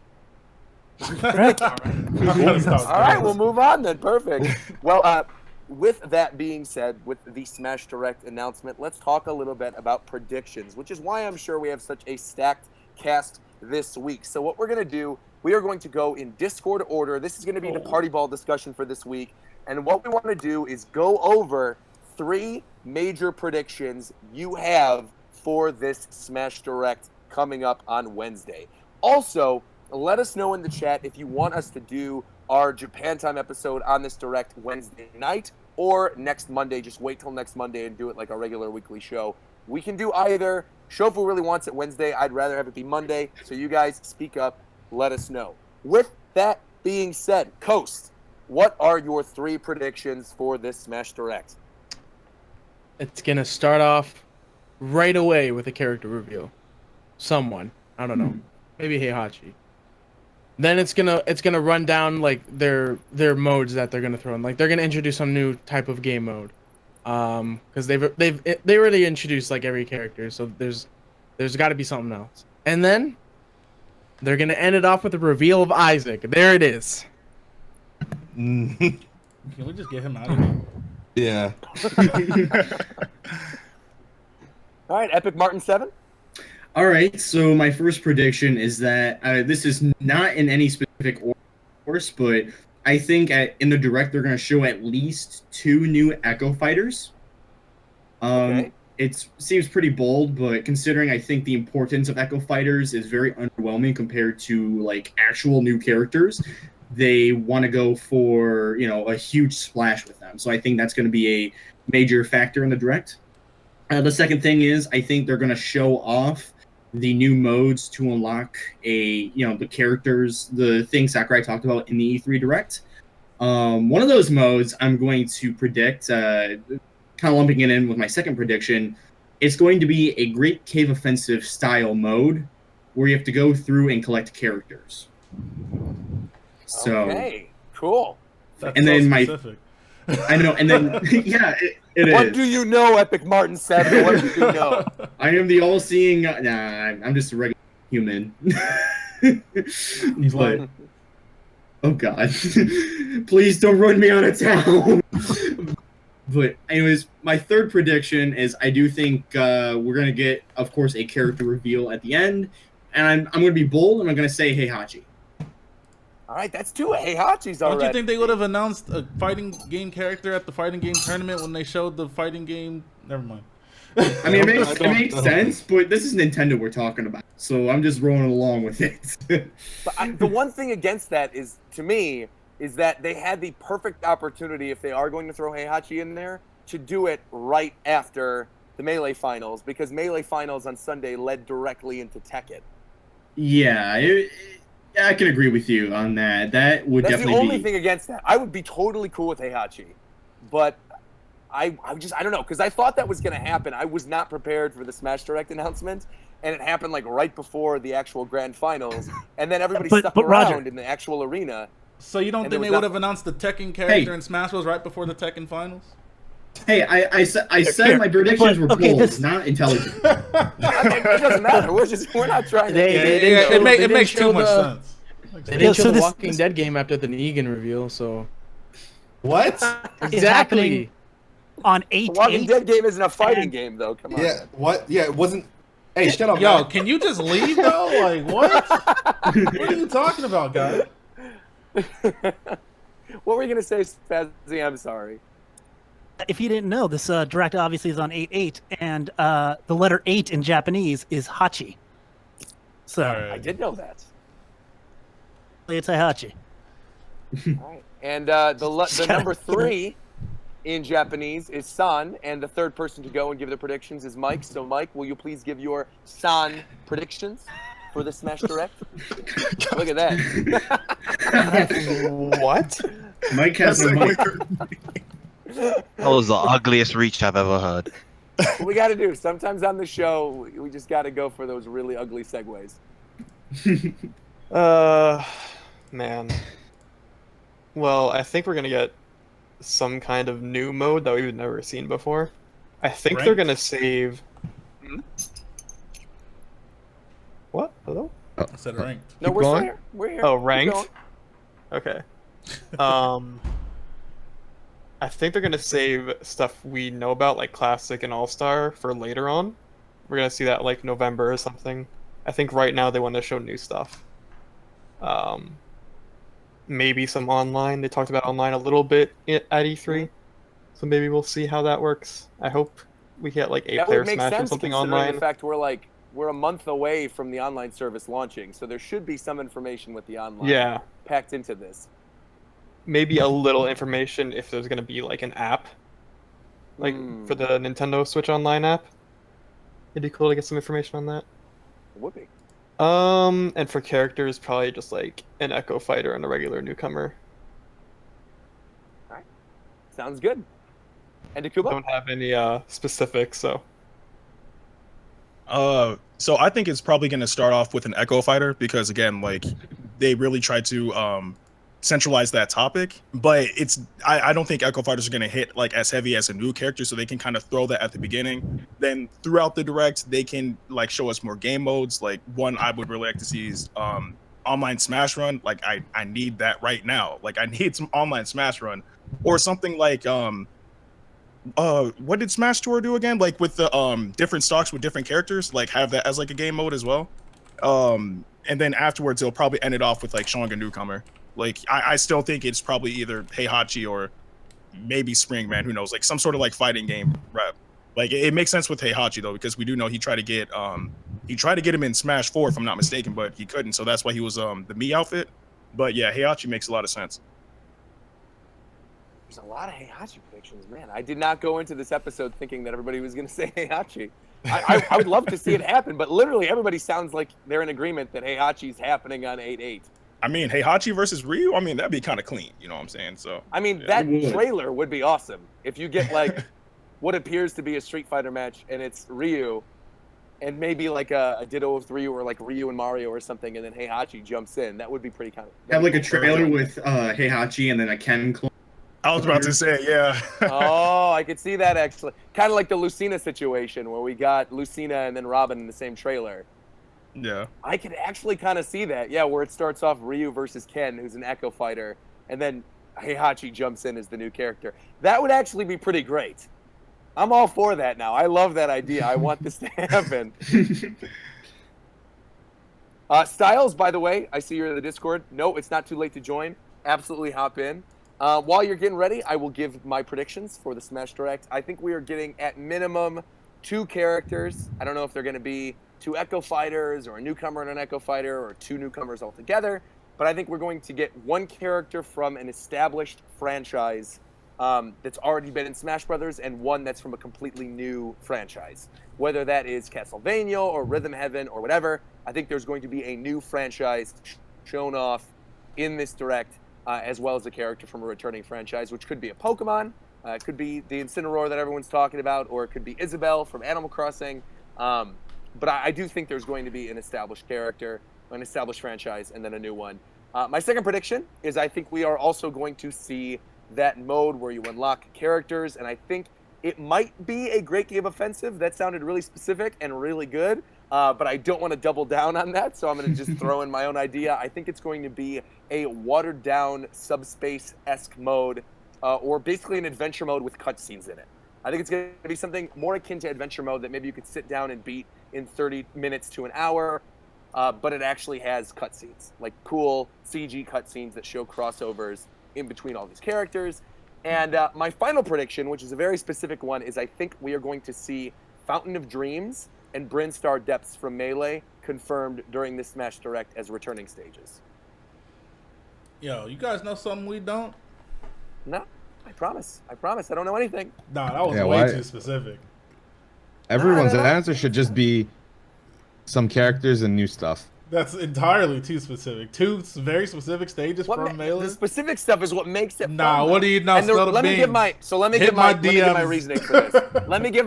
[SPEAKER 2] I'm gonna stop
[SPEAKER 1] All right,
[SPEAKER 2] this.
[SPEAKER 1] we'll move on then. Perfect. Well, with that being said, with the Smash Direct announcement, let's talk a little bit about predictions, which is why I'm sure we have such a stacked cast this week. So what we're going to do, we are going to go in Discord order. This is going to be the party ball discussion for this week. And what we want to do is go over 3 major predictions you have for this Smash Direct coming up on Wednesday. Also, let us know in the chat if you want us to do our Japan Time episode on this Direct Wednesday night or next Monday. Just wait till next Monday and do it like a regular weekly show. We can do either. Shofu really wants it Wednesday. I'd rather have it be Monday. So you guys speak up. Let us know. With that being said, Coast, what are your 3 predictions for this Smash Direct?
[SPEAKER 7] It's gonna start off right away with a character reveal. Someone, I don't know, maybe Heihachi. Then it's gonna run down like their modes that they're gonna throw in. Like they're gonna introduce some new type of game mode, because they already introduced like every character. So there's got to be something else. And then they're gonna end it off with a reveal of Isaac. There it is.
[SPEAKER 2] Can we just get him out of here?
[SPEAKER 3] Yeah.
[SPEAKER 1] All right, Epic Martin 7.
[SPEAKER 5] All right, so my first prediction is that this is not in any specific course, but I think in the Direct they're going to show at least 2 new Echo Fighters.
[SPEAKER 1] Okay.
[SPEAKER 5] It seems pretty bold, but considering I think the importance of Echo Fighters is very underwhelming compared to like actual new characters, they want to go for, you know, a huge splash with them. So I think that's going to be a major factor in the Direct. The second thing is I think they're going to show off the new modes to unlock the characters, the things Sakurai talked about in the E3 Direct. One of those modes I'm going to predict, kind of lumping it in with my second prediction, it's going to be a Great Cave Offensive style mode where you have to go through and collect characters. So,
[SPEAKER 1] okay, cool.
[SPEAKER 2] That's
[SPEAKER 5] and
[SPEAKER 2] so
[SPEAKER 5] then
[SPEAKER 2] specific.
[SPEAKER 5] I know, and then yeah, it
[SPEAKER 1] What
[SPEAKER 5] is.
[SPEAKER 1] do you know, Epic Martin 7? What do you know?
[SPEAKER 5] I am the all-seeing. Nah, I'm just a regular human.
[SPEAKER 2] He's
[SPEAKER 5] But-
[SPEAKER 2] lying.
[SPEAKER 5] Oh God! Please don't run me out of town. But anyways, my third prediction is I do think we're gonna get, of course, a character reveal at the end, and I'm gonna be bold and I'm gonna say Heihachi.
[SPEAKER 1] All right, that's 2 Heihachi's already.
[SPEAKER 2] Don't you think they would have announced a fighting game character at the fighting game tournament when they showed the fighting game? Never mind.
[SPEAKER 5] I mean, it makes sense, but this is Nintendo we're talking about, so I'm just rolling along with it.
[SPEAKER 1] But the one thing against that is, to me, is that they had the perfect opportunity, if they are going to throw Heihachi in there, to do it right after the Melee Finals, because Melee Finals on Sunday led directly into Tekken.
[SPEAKER 5] Yeah, I can agree with you on that. That would
[SPEAKER 1] That's
[SPEAKER 5] definitely
[SPEAKER 1] the only
[SPEAKER 5] be.
[SPEAKER 1] thing against that. I would be totally cool with Heihachi, but I don't know, because I thought that was going to happen. I was not prepared for the Smash Direct announcement, and it happened like right before the actual Grand Finals, and then everybody stuck around
[SPEAKER 6] Roger,
[SPEAKER 1] in the actual arena.
[SPEAKER 2] So you don't
[SPEAKER 1] And
[SPEAKER 2] think
[SPEAKER 1] there
[SPEAKER 2] they
[SPEAKER 1] was
[SPEAKER 2] would have announced the Tekken character in Smash Bros. Right before the Tekken finals?
[SPEAKER 5] Hey, I said my predictions were
[SPEAKER 6] okay,
[SPEAKER 5] bold, not intelligent.
[SPEAKER 1] I mean, it doesn't matter. We're not trying to.
[SPEAKER 2] It makes
[SPEAKER 7] show
[SPEAKER 2] too much
[SPEAKER 7] the-
[SPEAKER 2] sense.
[SPEAKER 7] They didn't show
[SPEAKER 6] so
[SPEAKER 7] the
[SPEAKER 6] this-
[SPEAKER 7] Walking Dead game after the Negan reveal, so
[SPEAKER 3] What?
[SPEAKER 6] happening on 8
[SPEAKER 1] The Walking Dead game isn't a fighting game, though. Come on.
[SPEAKER 3] Yeah. What? Yeah. It wasn't. Hey, shut up.
[SPEAKER 2] Yo,
[SPEAKER 3] man.
[SPEAKER 2] can you just leave though? Like what? What are you talking about, guy?
[SPEAKER 1] What were you gonna say, Spazzy? I'm sorry.
[SPEAKER 6] If you didn't know, this Direct obviously is on 8/8, and the letter 8 in Japanese is Hachi. So
[SPEAKER 1] I did know that.
[SPEAKER 6] it's Heihachi.
[SPEAKER 1] All right. And the number 3 in Japanese is San, and the third person to go and give the predictions is Mike. So, Mike, will you please give your San predictions for the Smash Direct? Look at that.
[SPEAKER 8] What?
[SPEAKER 5] Mike has the mic.
[SPEAKER 4] That was the ugliest reach I've ever heard.
[SPEAKER 1] What we got to do, sometimes on the show, we just got to go for those really ugly segues.
[SPEAKER 8] Man. Well, I think we're gonna get some kind of new mode that we've never seen before. I think they're
[SPEAKER 2] Ranked?
[SPEAKER 8] gonna save. What? Hello?
[SPEAKER 2] I said ranked.
[SPEAKER 1] No,
[SPEAKER 3] Keep
[SPEAKER 1] we're
[SPEAKER 3] going.
[SPEAKER 1] here. We're here.
[SPEAKER 8] Oh,
[SPEAKER 1] Keep
[SPEAKER 8] ranked?
[SPEAKER 1] going.
[SPEAKER 8] Okay. I think they're gonna save stuff we know about, like Classic and All-Star, for later on. We're gonna see that like November or something. I think right now they want to show new stuff. Maybe some online. They talked about online a little bit at E3, so maybe we'll see how that works. I hope we get like
[SPEAKER 1] That would
[SPEAKER 8] 8-player
[SPEAKER 1] make
[SPEAKER 8] Smash or
[SPEAKER 1] sense
[SPEAKER 8] something
[SPEAKER 1] considering
[SPEAKER 8] online.
[SPEAKER 1] the fact we're like we're a month away from the online service launching, so there should be some information with the online
[SPEAKER 8] Yeah,
[SPEAKER 1] packed into this.
[SPEAKER 8] maybe a little information if there's gonna be like an app, like for the Nintendo Switch Online app. It'd be cool to get some information on that.
[SPEAKER 1] It would be.
[SPEAKER 8] And for characters, probably just like an Echo Fighter and a regular newcomer.
[SPEAKER 1] All right, sounds good. And Takuba?
[SPEAKER 8] Don't have any specifics, so.
[SPEAKER 9] So I think it's probably going to start off with an Echo Fighter because again, like they really tried to centralize that topic, but I don't think Echo Fighters are going to hit like as heavy as a new character, so they can kind of throw that at the beginning. Then throughout the direct, they can like show us more game modes. Like one I would really like to see is online Smash Run. Like I need that right now. Like I need some online Smash Run or something like what did Smash Tour do again? Like with the different stocks with different characters, like have that as like a game mode as well. And then afterwards they'll probably end it off with like showing a newcomer. Like I still think it's probably either Heihachi or maybe Spring Man, who knows, like some sort of like fighting game rep. Like it makes sense with Heihachi though, because we do know he tried to get him in Smash 4 if I'm not mistaken, but he couldn't, so that's why he was the Mii outfit. But yeah, Heihachi makes a lot of sense.
[SPEAKER 1] There's a lot of Heihachi predictions, man. I did not go into this episode thinking that everybody was going to say Heihachi. I would love to see it happen, but literally everybody sounds like they're in agreement that Heihachi's happening on 8/8.
[SPEAKER 9] I mean, Heihachi versus Ryu, I mean, that'd be kind of clean, you know what I'm saying? So
[SPEAKER 1] I mean,
[SPEAKER 9] yeah.
[SPEAKER 1] that trailer would be awesome. If you get like what appears to be a Street Fighter match and it's Ryu and maybe like a ditto of Ryu or like Ryu and Mario or something, and then Heihachi jumps in, that would be pretty kind of...
[SPEAKER 5] Have like a trailer with Heihachi and then a Ken clone.
[SPEAKER 9] I was about to say, yeah.
[SPEAKER 1] Oh, I could see that actually. Kind of like the Lucina situation where we got Lucina and then Robin in the same trailer.
[SPEAKER 9] Yeah.
[SPEAKER 1] I could actually kind of see that. Yeah, where it starts off Ryu versus Ken, who's an Echo Fighter, and then Heihachi jumps in as the new character. That would actually be pretty great. I'm all for that now. I love that idea. I want this to happen. Styles, by the way, I see you're in the Discord. No, it's not too late to join. Absolutely hop in. While you're getting ready, I will give my predictions for the Smash Direct. I think we are getting, at minimum, 2 characters. I don't know if they're going to be 2 Echo Fighters or a newcomer and an Echo Fighter or 2 newcomers altogether. But I think we're going to get 1 character from an established franchise that's already been in Smash Brothers and 1 that's from a completely new franchise. Whether that is Castlevania or Rhythm Heaven or whatever, I think there's going to be a new franchise shown off in this Direct. As well as a character from a returning franchise, which could be a Pokemon, it could be the Incineroar that everyone's talking about, or it could be Isabelle from Animal Crossing. But I do think there's going to be an established character, an established franchise, and then a new one. My second prediction is I think we are also going to see that mode where you unlock characters, and I think it might be a Great Game Offensive. That sounded really specific and really good. But I don't want to double down on that, so I'm going to just throw in my own idea. I think it's going to be a watered-down subspace-esque mode, or basically an adventure mode with cutscenes in it. I think it's going to be something more akin to adventure mode that maybe you could sit down and beat in 30 minutes to an hour, but it actually has cutscenes, like cool CG cutscenes that show crossovers in between all these characters. And my final prediction, which is a very specific one, is I think we are going to see Fountain of Dreams and Brinstar Depths from Melee confirmed during this Smash Direct as returning stages.
[SPEAKER 2] Yo, you guys know something we don't?
[SPEAKER 1] No, I promise. I don't know anything.
[SPEAKER 2] Nah, that was way too specific.
[SPEAKER 3] Everyone's answer should just be some characters and new stuff.
[SPEAKER 2] That's entirely too specific. 2 very specific stages from Melee.
[SPEAKER 1] The specific stuff is what makes it
[SPEAKER 2] nah,
[SPEAKER 1] fun.
[SPEAKER 2] What do you not spell the
[SPEAKER 1] let me give my reasoning for this. let me give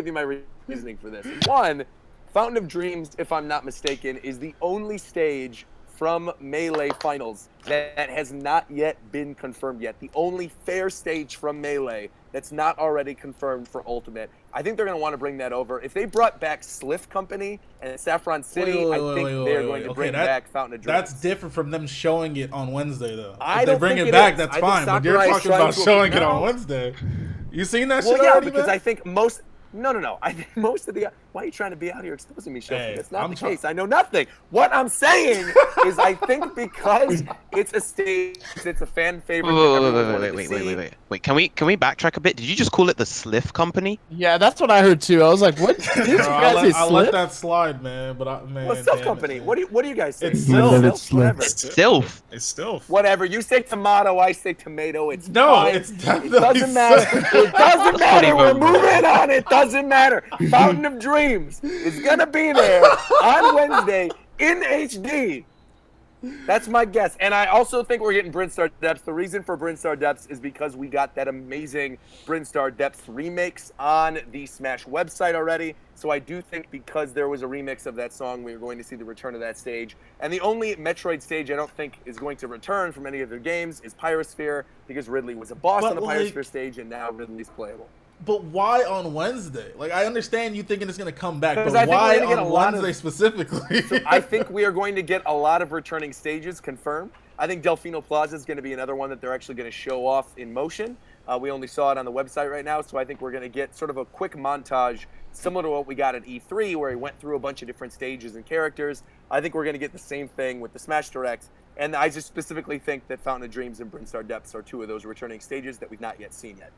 [SPEAKER 1] you my reasoning for this. 1, Fountain of Dreams, if I'm not mistaken, is the only stage from Melee Finals that has not yet been confirmed yet. The only fair stage from Melee that's not already confirmed for Ultimate. I think they're going to want to bring that over. If they brought back Sliff Company and Saffron City, I think they're going to bring back Fountain of Dreams.
[SPEAKER 2] That's different from them showing it on Wednesday, though.
[SPEAKER 1] If
[SPEAKER 2] they bring it back, that's fine. But you're talking about showing it on Wednesday. You seen that shit already,
[SPEAKER 1] because
[SPEAKER 2] man?
[SPEAKER 1] I think most... No. I think most of the... Why are you trying to be out here exposing me, Shofu?
[SPEAKER 2] Hey,
[SPEAKER 1] That's not
[SPEAKER 2] I'm
[SPEAKER 1] the
[SPEAKER 2] try-
[SPEAKER 1] case. I know nothing. What I'm saying is I think because it's a stage, it's a fan favorite.
[SPEAKER 4] Wait. Can we backtrack a bit? Did you just call it the Sliff Company?
[SPEAKER 7] Yeah, that's what I heard too. I was like, what? Did you
[SPEAKER 2] Bro,
[SPEAKER 7] guys say
[SPEAKER 2] I let
[SPEAKER 7] slip?
[SPEAKER 2] that slide, man. But man,
[SPEAKER 1] What's Stealth
[SPEAKER 2] damn
[SPEAKER 1] Company?
[SPEAKER 2] it, man.
[SPEAKER 1] What do you guys say?
[SPEAKER 2] It's
[SPEAKER 6] Still.
[SPEAKER 2] Sylph.
[SPEAKER 6] It's
[SPEAKER 1] Whatever.
[SPEAKER 4] Sylph.
[SPEAKER 9] It's still.
[SPEAKER 1] Whatever. You say tomato, I say tomato. It's
[SPEAKER 2] No,
[SPEAKER 1] fine.
[SPEAKER 2] it's
[SPEAKER 1] It
[SPEAKER 2] definitely
[SPEAKER 1] doesn't matter.
[SPEAKER 2] Sylph.
[SPEAKER 1] It doesn't matter. We're
[SPEAKER 4] even wrong.
[SPEAKER 1] moving on. It doesn't matter. Fountain of Dreams is gonna be there on Wednesday in HD. That's my guess. And I also think we're getting Brinstar Depths. The reason for Brinstar Depths is because we got that amazing Brinstar Depths remix on the Smash website already. So I do think because there was a remix of that song, we are going to see the return of that stage. And the only Metroid stage I don't think is going to return from any of their games is Pyrosphere, because Ridley was a boss
[SPEAKER 2] But,
[SPEAKER 1] on the
[SPEAKER 2] like-
[SPEAKER 1] Pyrosphere stage, and now Ridley's playable.
[SPEAKER 2] But why on Wednesday? Like, I understand you thinking it's gonna come back, but
[SPEAKER 1] Because I think we're
[SPEAKER 2] why
[SPEAKER 1] gonna get
[SPEAKER 2] on
[SPEAKER 1] a lot of-
[SPEAKER 2] Wednesday specifically?
[SPEAKER 1] So I think we are going to get a lot of returning stages confirmed. I think Delfino Plaza is going to be another one that they're actually going to show off in motion. We only saw it on the website right now, so I think we're going to get sort of a quick montage similar to what we got at E3, where he went through a bunch of different stages and characters. I think we're going to get the same thing with the Smash Direct, and I just specifically think that Fountain of Dreams and Brinstar Depths are two of those returning stages that we've not yet seen yet.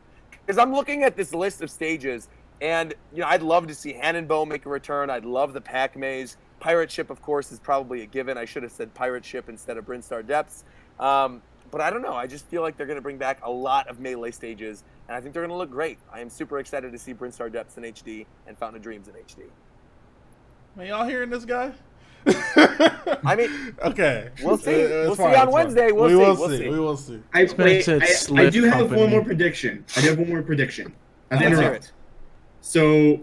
[SPEAKER 1] Because I'm looking at this list of stages, and I'd love to see Hannonbow make a return. I'd love the Pac Maze. Pirate Ship, of course, is probably a given. I should have said Pirate Ship instead of Brinstar Depths. But I don't know. I just feel like they're going to bring back a lot of Melee stages, and I think they're going to look great. I am super excited to see Brinstar Depths in HD and Fountain of Dreams in HD.
[SPEAKER 2] Man, y'all hearing this guy?
[SPEAKER 1] I mean,
[SPEAKER 2] okay.
[SPEAKER 1] we'll see.
[SPEAKER 2] It's
[SPEAKER 1] We'll see
[SPEAKER 2] fine,
[SPEAKER 1] on
[SPEAKER 2] it's
[SPEAKER 1] Wednesday.
[SPEAKER 2] fine.
[SPEAKER 1] We'll
[SPEAKER 2] We will
[SPEAKER 1] see.
[SPEAKER 2] see. We will see.
[SPEAKER 5] I
[SPEAKER 7] Slip
[SPEAKER 5] do have
[SPEAKER 7] Company.
[SPEAKER 5] one more prediction. I do have one more prediction. I
[SPEAKER 1] Let's hear
[SPEAKER 5] interrupt.
[SPEAKER 1] it.
[SPEAKER 5] So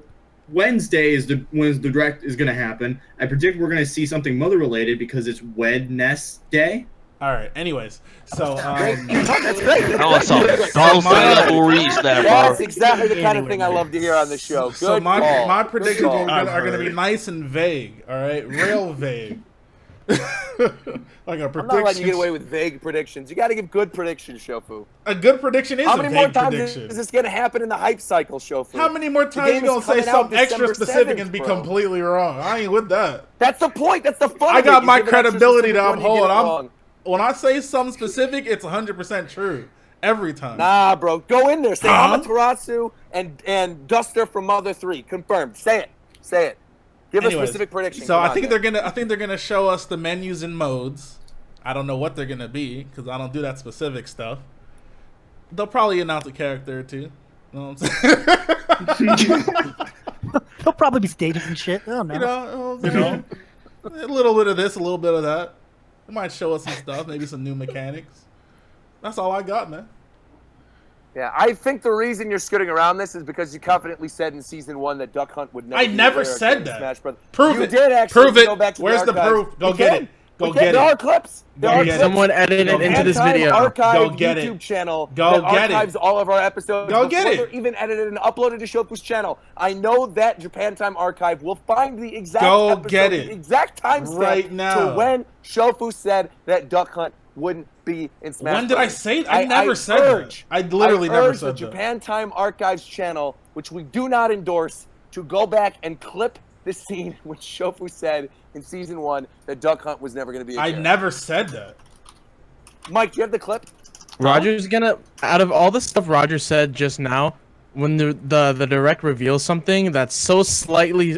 [SPEAKER 5] Wednesday is when the direct is going to happen. I predict we're going to see something mother related because it's Wednesday.
[SPEAKER 2] All right. Anyways, so
[SPEAKER 1] That's great.
[SPEAKER 4] That was some gospel reach there,
[SPEAKER 1] That's
[SPEAKER 4] bro.
[SPEAKER 1] exactly the kind of thing I love to hear on the show. Good
[SPEAKER 2] so my
[SPEAKER 1] call.
[SPEAKER 2] my
[SPEAKER 1] Good
[SPEAKER 2] predictions
[SPEAKER 1] call.
[SPEAKER 2] are going to be nice and vague. All right, real vague. Like a
[SPEAKER 1] I'm
[SPEAKER 2] prediction.
[SPEAKER 1] not letting you get away with vague predictions. You got to give good predictions, Shofu.
[SPEAKER 2] A good prediction is
[SPEAKER 1] How
[SPEAKER 2] a
[SPEAKER 1] many more
[SPEAKER 2] vague
[SPEAKER 1] times
[SPEAKER 2] prediction.
[SPEAKER 1] is this going to happen in the hype cycle, Shofu?
[SPEAKER 2] How many more times you
[SPEAKER 1] game is
[SPEAKER 2] gonna say
[SPEAKER 1] coming out
[SPEAKER 2] something extra
[SPEAKER 1] December
[SPEAKER 2] specific
[SPEAKER 1] 7th,
[SPEAKER 2] and be
[SPEAKER 1] bro.
[SPEAKER 2] completely wrong? I ain't with that.
[SPEAKER 1] That's the point. That's the fun.
[SPEAKER 2] I
[SPEAKER 1] of
[SPEAKER 2] got
[SPEAKER 1] it. You
[SPEAKER 2] my
[SPEAKER 1] give an extra
[SPEAKER 2] credibility to
[SPEAKER 1] specific one, you
[SPEAKER 2] uphold.
[SPEAKER 1] get it wrong.
[SPEAKER 2] When I say something specific, it's 100% true every time.
[SPEAKER 1] Nah, bro. Go in there. Say
[SPEAKER 2] Huh?
[SPEAKER 1] Amaterasu and Duster from Mother 3. Confirmed. Say it. Say it. Give
[SPEAKER 2] Anyways,
[SPEAKER 1] a specific prediction.
[SPEAKER 2] So
[SPEAKER 1] Come
[SPEAKER 2] I
[SPEAKER 1] on,
[SPEAKER 2] think
[SPEAKER 1] man.
[SPEAKER 2] they're gonna show us the menus and modes. I don't know what they're gonna be because I don't do that specific stuff. They'll probably announce a character or two. You know what I'm saying?
[SPEAKER 6] There'll probably be stages and shit. I don't know.
[SPEAKER 2] you know, a little bit of this, a little bit of that. They might show us some stuff, maybe some new mechanics. That's all I got, man.
[SPEAKER 1] Yeah, I think the reason you're scooting around this is because you confidently said in season 1 that Duck Hunt would never.
[SPEAKER 2] I
[SPEAKER 1] be a
[SPEAKER 2] never
[SPEAKER 1] player
[SPEAKER 2] said
[SPEAKER 1] in
[SPEAKER 2] that.
[SPEAKER 1] Smash Bros.
[SPEAKER 2] Prove
[SPEAKER 1] you
[SPEAKER 2] it.
[SPEAKER 1] did actually.
[SPEAKER 2] Prove it.
[SPEAKER 1] Go back to
[SPEAKER 2] Where's the
[SPEAKER 1] archives.
[SPEAKER 2] proof? Go
[SPEAKER 1] We
[SPEAKER 2] get
[SPEAKER 1] can.
[SPEAKER 2] it. Go
[SPEAKER 1] We
[SPEAKER 2] get
[SPEAKER 1] can.
[SPEAKER 2] it.
[SPEAKER 1] There are clips. There
[SPEAKER 2] Go
[SPEAKER 1] are
[SPEAKER 2] get it.
[SPEAKER 1] clips.
[SPEAKER 7] Someone edited
[SPEAKER 2] Go
[SPEAKER 7] it into
[SPEAKER 2] get
[SPEAKER 7] this
[SPEAKER 2] it.
[SPEAKER 7] video.
[SPEAKER 1] Archive
[SPEAKER 2] Go get
[SPEAKER 1] YouTube
[SPEAKER 2] it.
[SPEAKER 1] channel
[SPEAKER 2] Go
[SPEAKER 1] that
[SPEAKER 2] get it.
[SPEAKER 1] archives all of our episodes.
[SPEAKER 2] Go
[SPEAKER 1] before
[SPEAKER 2] get it.
[SPEAKER 1] they're even edited and uploaded to Shofu's channel. I know that Japan Time Archive will find the exact
[SPEAKER 2] Go
[SPEAKER 1] episode,
[SPEAKER 2] get it.
[SPEAKER 1] the exact timestamp
[SPEAKER 2] Right now.
[SPEAKER 1] to when Shofu said that Duck Hunt wouldn't be in Smash.
[SPEAKER 2] When did I
[SPEAKER 1] Bros.
[SPEAKER 2] say that? I never said that. I literally
[SPEAKER 1] I
[SPEAKER 2] never
[SPEAKER 1] urge
[SPEAKER 2] said
[SPEAKER 1] the
[SPEAKER 2] that.
[SPEAKER 1] Japan Time Archives channel, which we do not endorse, to go back and clip the scene which Shofu said in season 1 that Duck Hunt was never going to be a
[SPEAKER 2] I
[SPEAKER 1] character.
[SPEAKER 2] never said that.
[SPEAKER 1] Mike, do you have the clip?
[SPEAKER 7] Roger's gonna, out of all the stuff Roger said just now, when the direct reveals something that's so slightly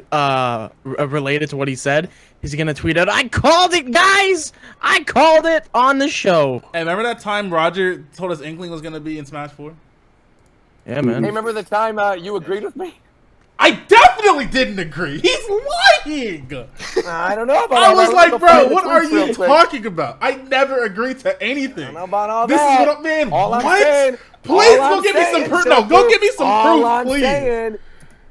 [SPEAKER 7] related to what he said, he's gonna tweet out, "I called it, guys! I called it on the show."
[SPEAKER 2] Hey, remember that time Roger told us Inkling was gonna be in Smash 4?
[SPEAKER 7] Yeah,
[SPEAKER 1] Hey,
[SPEAKER 7] man.
[SPEAKER 1] remember the time you agreed with me?
[SPEAKER 2] I definitely didn't agree. He's lying.
[SPEAKER 1] I don't know about
[SPEAKER 2] I
[SPEAKER 1] all
[SPEAKER 2] was
[SPEAKER 1] that.
[SPEAKER 2] like,
[SPEAKER 1] Let's go
[SPEAKER 2] bro,
[SPEAKER 1] find the
[SPEAKER 2] what are
[SPEAKER 1] tweets real
[SPEAKER 2] you
[SPEAKER 1] quick.
[SPEAKER 2] talking about? I never agreed to anything.
[SPEAKER 1] I don't know about all
[SPEAKER 2] This
[SPEAKER 1] that.
[SPEAKER 2] is what I man.
[SPEAKER 1] All I'm
[SPEAKER 2] what?
[SPEAKER 1] saying-
[SPEAKER 2] Please
[SPEAKER 1] all
[SPEAKER 2] go
[SPEAKER 1] I'm
[SPEAKER 2] give me some
[SPEAKER 1] saying,
[SPEAKER 2] proof. No, go
[SPEAKER 1] Shofu,
[SPEAKER 2] give me some
[SPEAKER 1] all
[SPEAKER 2] proof,
[SPEAKER 1] I'm
[SPEAKER 2] please.
[SPEAKER 1] saying-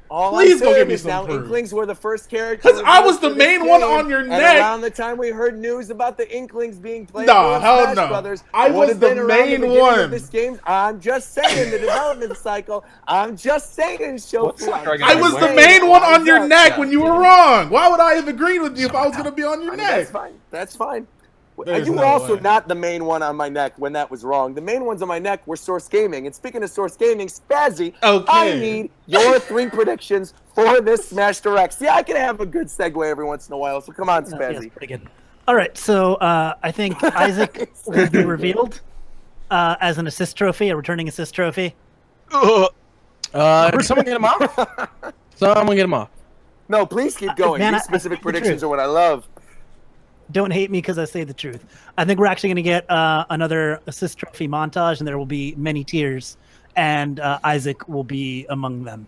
[SPEAKER 1] All
[SPEAKER 2] Please
[SPEAKER 1] I'm
[SPEAKER 2] go
[SPEAKER 1] saying
[SPEAKER 2] give me
[SPEAKER 1] is
[SPEAKER 2] some
[SPEAKER 1] now
[SPEAKER 2] proof.
[SPEAKER 1] Inklings were the first character.
[SPEAKER 2] 'Cause I was the
[SPEAKER 1] revealed for this
[SPEAKER 2] main one
[SPEAKER 1] game,
[SPEAKER 2] on your
[SPEAKER 1] and
[SPEAKER 2] neck.
[SPEAKER 1] around the time we heard news about the Inklings being played
[SPEAKER 2] Nah,
[SPEAKER 1] in
[SPEAKER 2] hell
[SPEAKER 1] Smash
[SPEAKER 2] no.
[SPEAKER 1] Brothers,
[SPEAKER 2] I
[SPEAKER 1] would
[SPEAKER 2] was
[SPEAKER 1] have
[SPEAKER 2] the
[SPEAKER 1] been around
[SPEAKER 2] main
[SPEAKER 1] beginning
[SPEAKER 2] one.
[SPEAKER 1] Of this game. I'm just saying the development cycle. I'm just saying, Shofu.
[SPEAKER 2] I was the main one on your neck when you were wrong. Why would I have agreed with you if I was gonna be on your
[SPEAKER 1] I mean, that's
[SPEAKER 2] neck?
[SPEAKER 1] fine. That's fine.
[SPEAKER 2] There's
[SPEAKER 1] You were
[SPEAKER 2] no
[SPEAKER 1] also
[SPEAKER 2] way.
[SPEAKER 1] not the main one on my neck when that was wrong. The main ones on my neck were Source Gaming. And speaking of Source Gaming, Spazzy,
[SPEAKER 2] Okay.
[SPEAKER 1] I need your 3 predictions for this Smash Direct. See, I can have a good segue every once in a while, so come on,
[SPEAKER 6] Yeah,
[SPEAKER 1] Spazzy.
[SPEAKER 6] it's pretty good. All right, so I think Isaac will be revealed as an assist trophy, a returning assist trophy.
[SPEAKER 7] Someone get him off. Someone get him off.
[SPEAKER 1] No, please keep going.
[SPEAKER 6] Man,
[SPEAKER 1] These
[SPEAKER 6] I
[SPEAKER 1] specific
[SPEAKER 6] think the
[SPEAKER 1] predictions
[SPEAKER 6] truth.
[SPEAKER 1] are what I love.
[SPEAKER 6] Don't hate me because I say the truth. I think we're actually going to get another assist trophy montage, and there will be many tiers, and Isaac will be among them.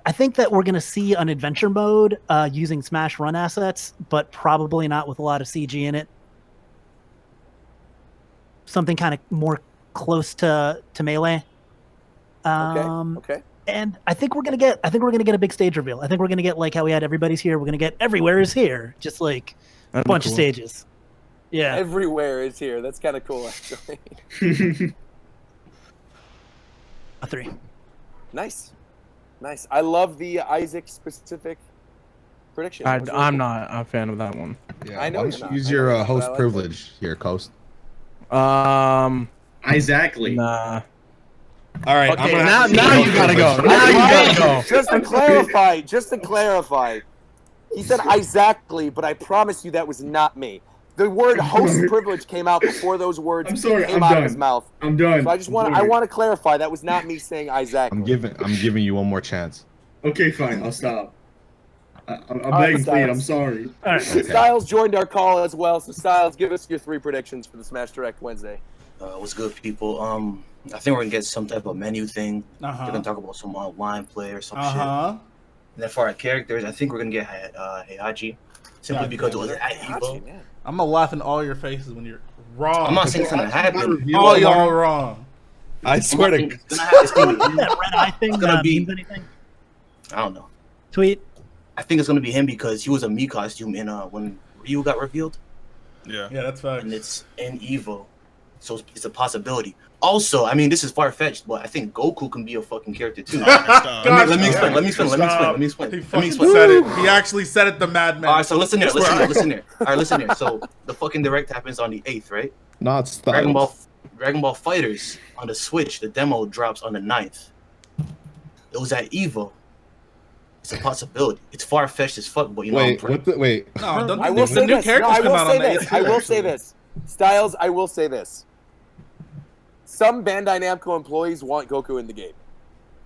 [SPEAKER 6] I think that we're going to see an adventure mode using Smash Run assets, but probably not with a lot of CG in it. Something kind of more close to Melee.
[SPEAKER 1] Okay.
[SPEAKER 6] And I think we're gonna get a big stage reveal. I think we're gonna get like how we had Everybody's Here. We're gonna get Everywhere is Here, just like
[SPEAKER 7] That'd
[SPEAKER 6] a
[SPEAKER 7] be
[SPEAKER 6] bunch of
[SPEAKER 7] cool.
[SPEAKER 6] stages. Yeah,
[SPEAKER 1] Everywhere is here. That's kind of cool, actually.
[SPEAKER 6] a 3.
[SPEAKER 1] Nice. I love the Isaac specific prediction. That was really
[SPEAKER 7] I'm
[SPEAKER 1] cool.
[SPEAKER 7] not a fan of that one.
[SPEAKER 3] Yeah,
[SPEAKER 1] I know
[SPEAKER 3] why
[SPEAKER 1] you're
[SPEAKER 3] don't you
[SPEAKER 1] not.
[SPEAKER 3] use
[SPEAKER 1] I know
[SPEAKER 3] your
[SPEAKER 1] you're not, but I
[SPEAKER 3] host
[SPEAKER 1] like
[SPEAKER 3] privilege here, Coast?
[SPEAKER 5] Exactly.
[SPEAKER 7] Nah.
[SPEAKER 3] All right,
[SPEAKER 7] Okay, now you gotta go. Now you gotta go.
[SPEAKER 1] Just to clarify, he said exactly, but I promise you that was not me. The word host privilege came out before those words
[SPEAKER 5] I'm sorry,
[SPEAKER 1] came
[SPEAKER 5] I'm
[SPEAKER 1] out of
[SPEAKER 5] done.
[SPEAKER 1] his mouth.
[SPEAKER 5] I'm done.
[SPEAKER 1] So I just want to clarify that was not me saying exactly.
[SPEAKER 3] I'm giving you one more chance.
[SPEAKER 5] Okay, fine. I'll stop. I'm
[SPEAKER 1] right,
[SPEAKER 5] begging, please. I'm
[SPEAKER 1] Styles.
[SPEAKER 5] sorry.
[SPEAKER 6] All right.
[SPEAKER 3] Okay.
[SPEAKER 1] Styles joined our call as well. So Styles, give us your 3 predictions for the Smash Direct Wednesday.
[SPEAKER 10] What's good, people? I think we're gonna get some type of menu thing. They're
[SPEAKER 2] Uh-huh.
[SPEAKER 10] gonna talk about some online play or some shit.
[SPEAKER 2] Uh-huh.
[SPEAKER 10] And then for our characters, I think we're gonna get Heihachi, simply
[SPEAKER 2] Yeah,
[SPEAKER 10] because it was
[SPEAKER 2] yeah.
[SPEAKER 10] at Evo.
[SPEAKER 1] Man.
[SPEAKER 2] I'm gonna laugh in all your faces when you're wrong.
[SPEAKER 10] I'm not saying it's gonna happen.
[SPEAKER 2] all y'all wrong.
[SPEAKER 3] I swear to
[SPEAKER 10] It's gonna happen. It's gonna
[SPEAKER 6] That
[SPEAKER 10] be,
[SPEAKER 6] red eye thing
[SPEAKER 10] It's gonna be-
[SPEAKER 6] means anything?
[SPEAKER 10] I don't know.
[SPEAKER 6] Tweet.
[SPEAKER 10] I think it's gonna be him because he was a Mii costume in when Ryu got revealed,
[SPEAKER 9] Yeah.
[SPEAKER 2] Yeah, that's facts.
[SPEAKER 10] and it's in Evo, so it's a possibility. Also, I mean, this is far fetched, but I think Goku can be a fucking character too.
[SPEAKER 9] Stop.
[SPEAKER 2] God,
[SPEAKER 10] Let me explain. Let me explain. Let me explain. Let me
[SPEAKER 2] He
[SPEAKER 10] explain. Let me
[SPEAKER 2] fucking
[SPEAKER 10] explain.
[SPEAKER 2] said it. He actually said it, the madman.
[SPEAKER 10] All right, so listen here. All right, listen here. So the fucking direct happens on the 8th, right?
[SPEAKER 3] not stop.
[SPEAKER 10] Dragon Ball Fighters on the Switch. The demo drops on the 9th. It was at Evo. It's a possibility. It's far fetched as fuck, but you know.
[SPEAKER 3] Wait, what the wait?
[SPEAKER 2] No, don't,
[SPEAKER 1] I will
[SPEAKER 2] the
[SPEAKER 1] say
[SPEAKER 2] new
[SPEAKER 1] this.
[SPEAKER 2] characters
[SPEAKER 1] No, I
[SPEAKER 2] come
[SPEAKER 1] will
[SPEAKER 2] out
[SPEAKER 1] say
[SPEAKER 2] on the
[SPEAKER 1] this.
[SPEAKER 2] 8th
[SPEAKER 1] I
[SPEAKER 2] too,
[SPEAKER 1] will say
[SPEAKER 2] actually.
[SPEAKER 1] this. Styles, I will say this. Some Bandai Namco employees want Goku in the game.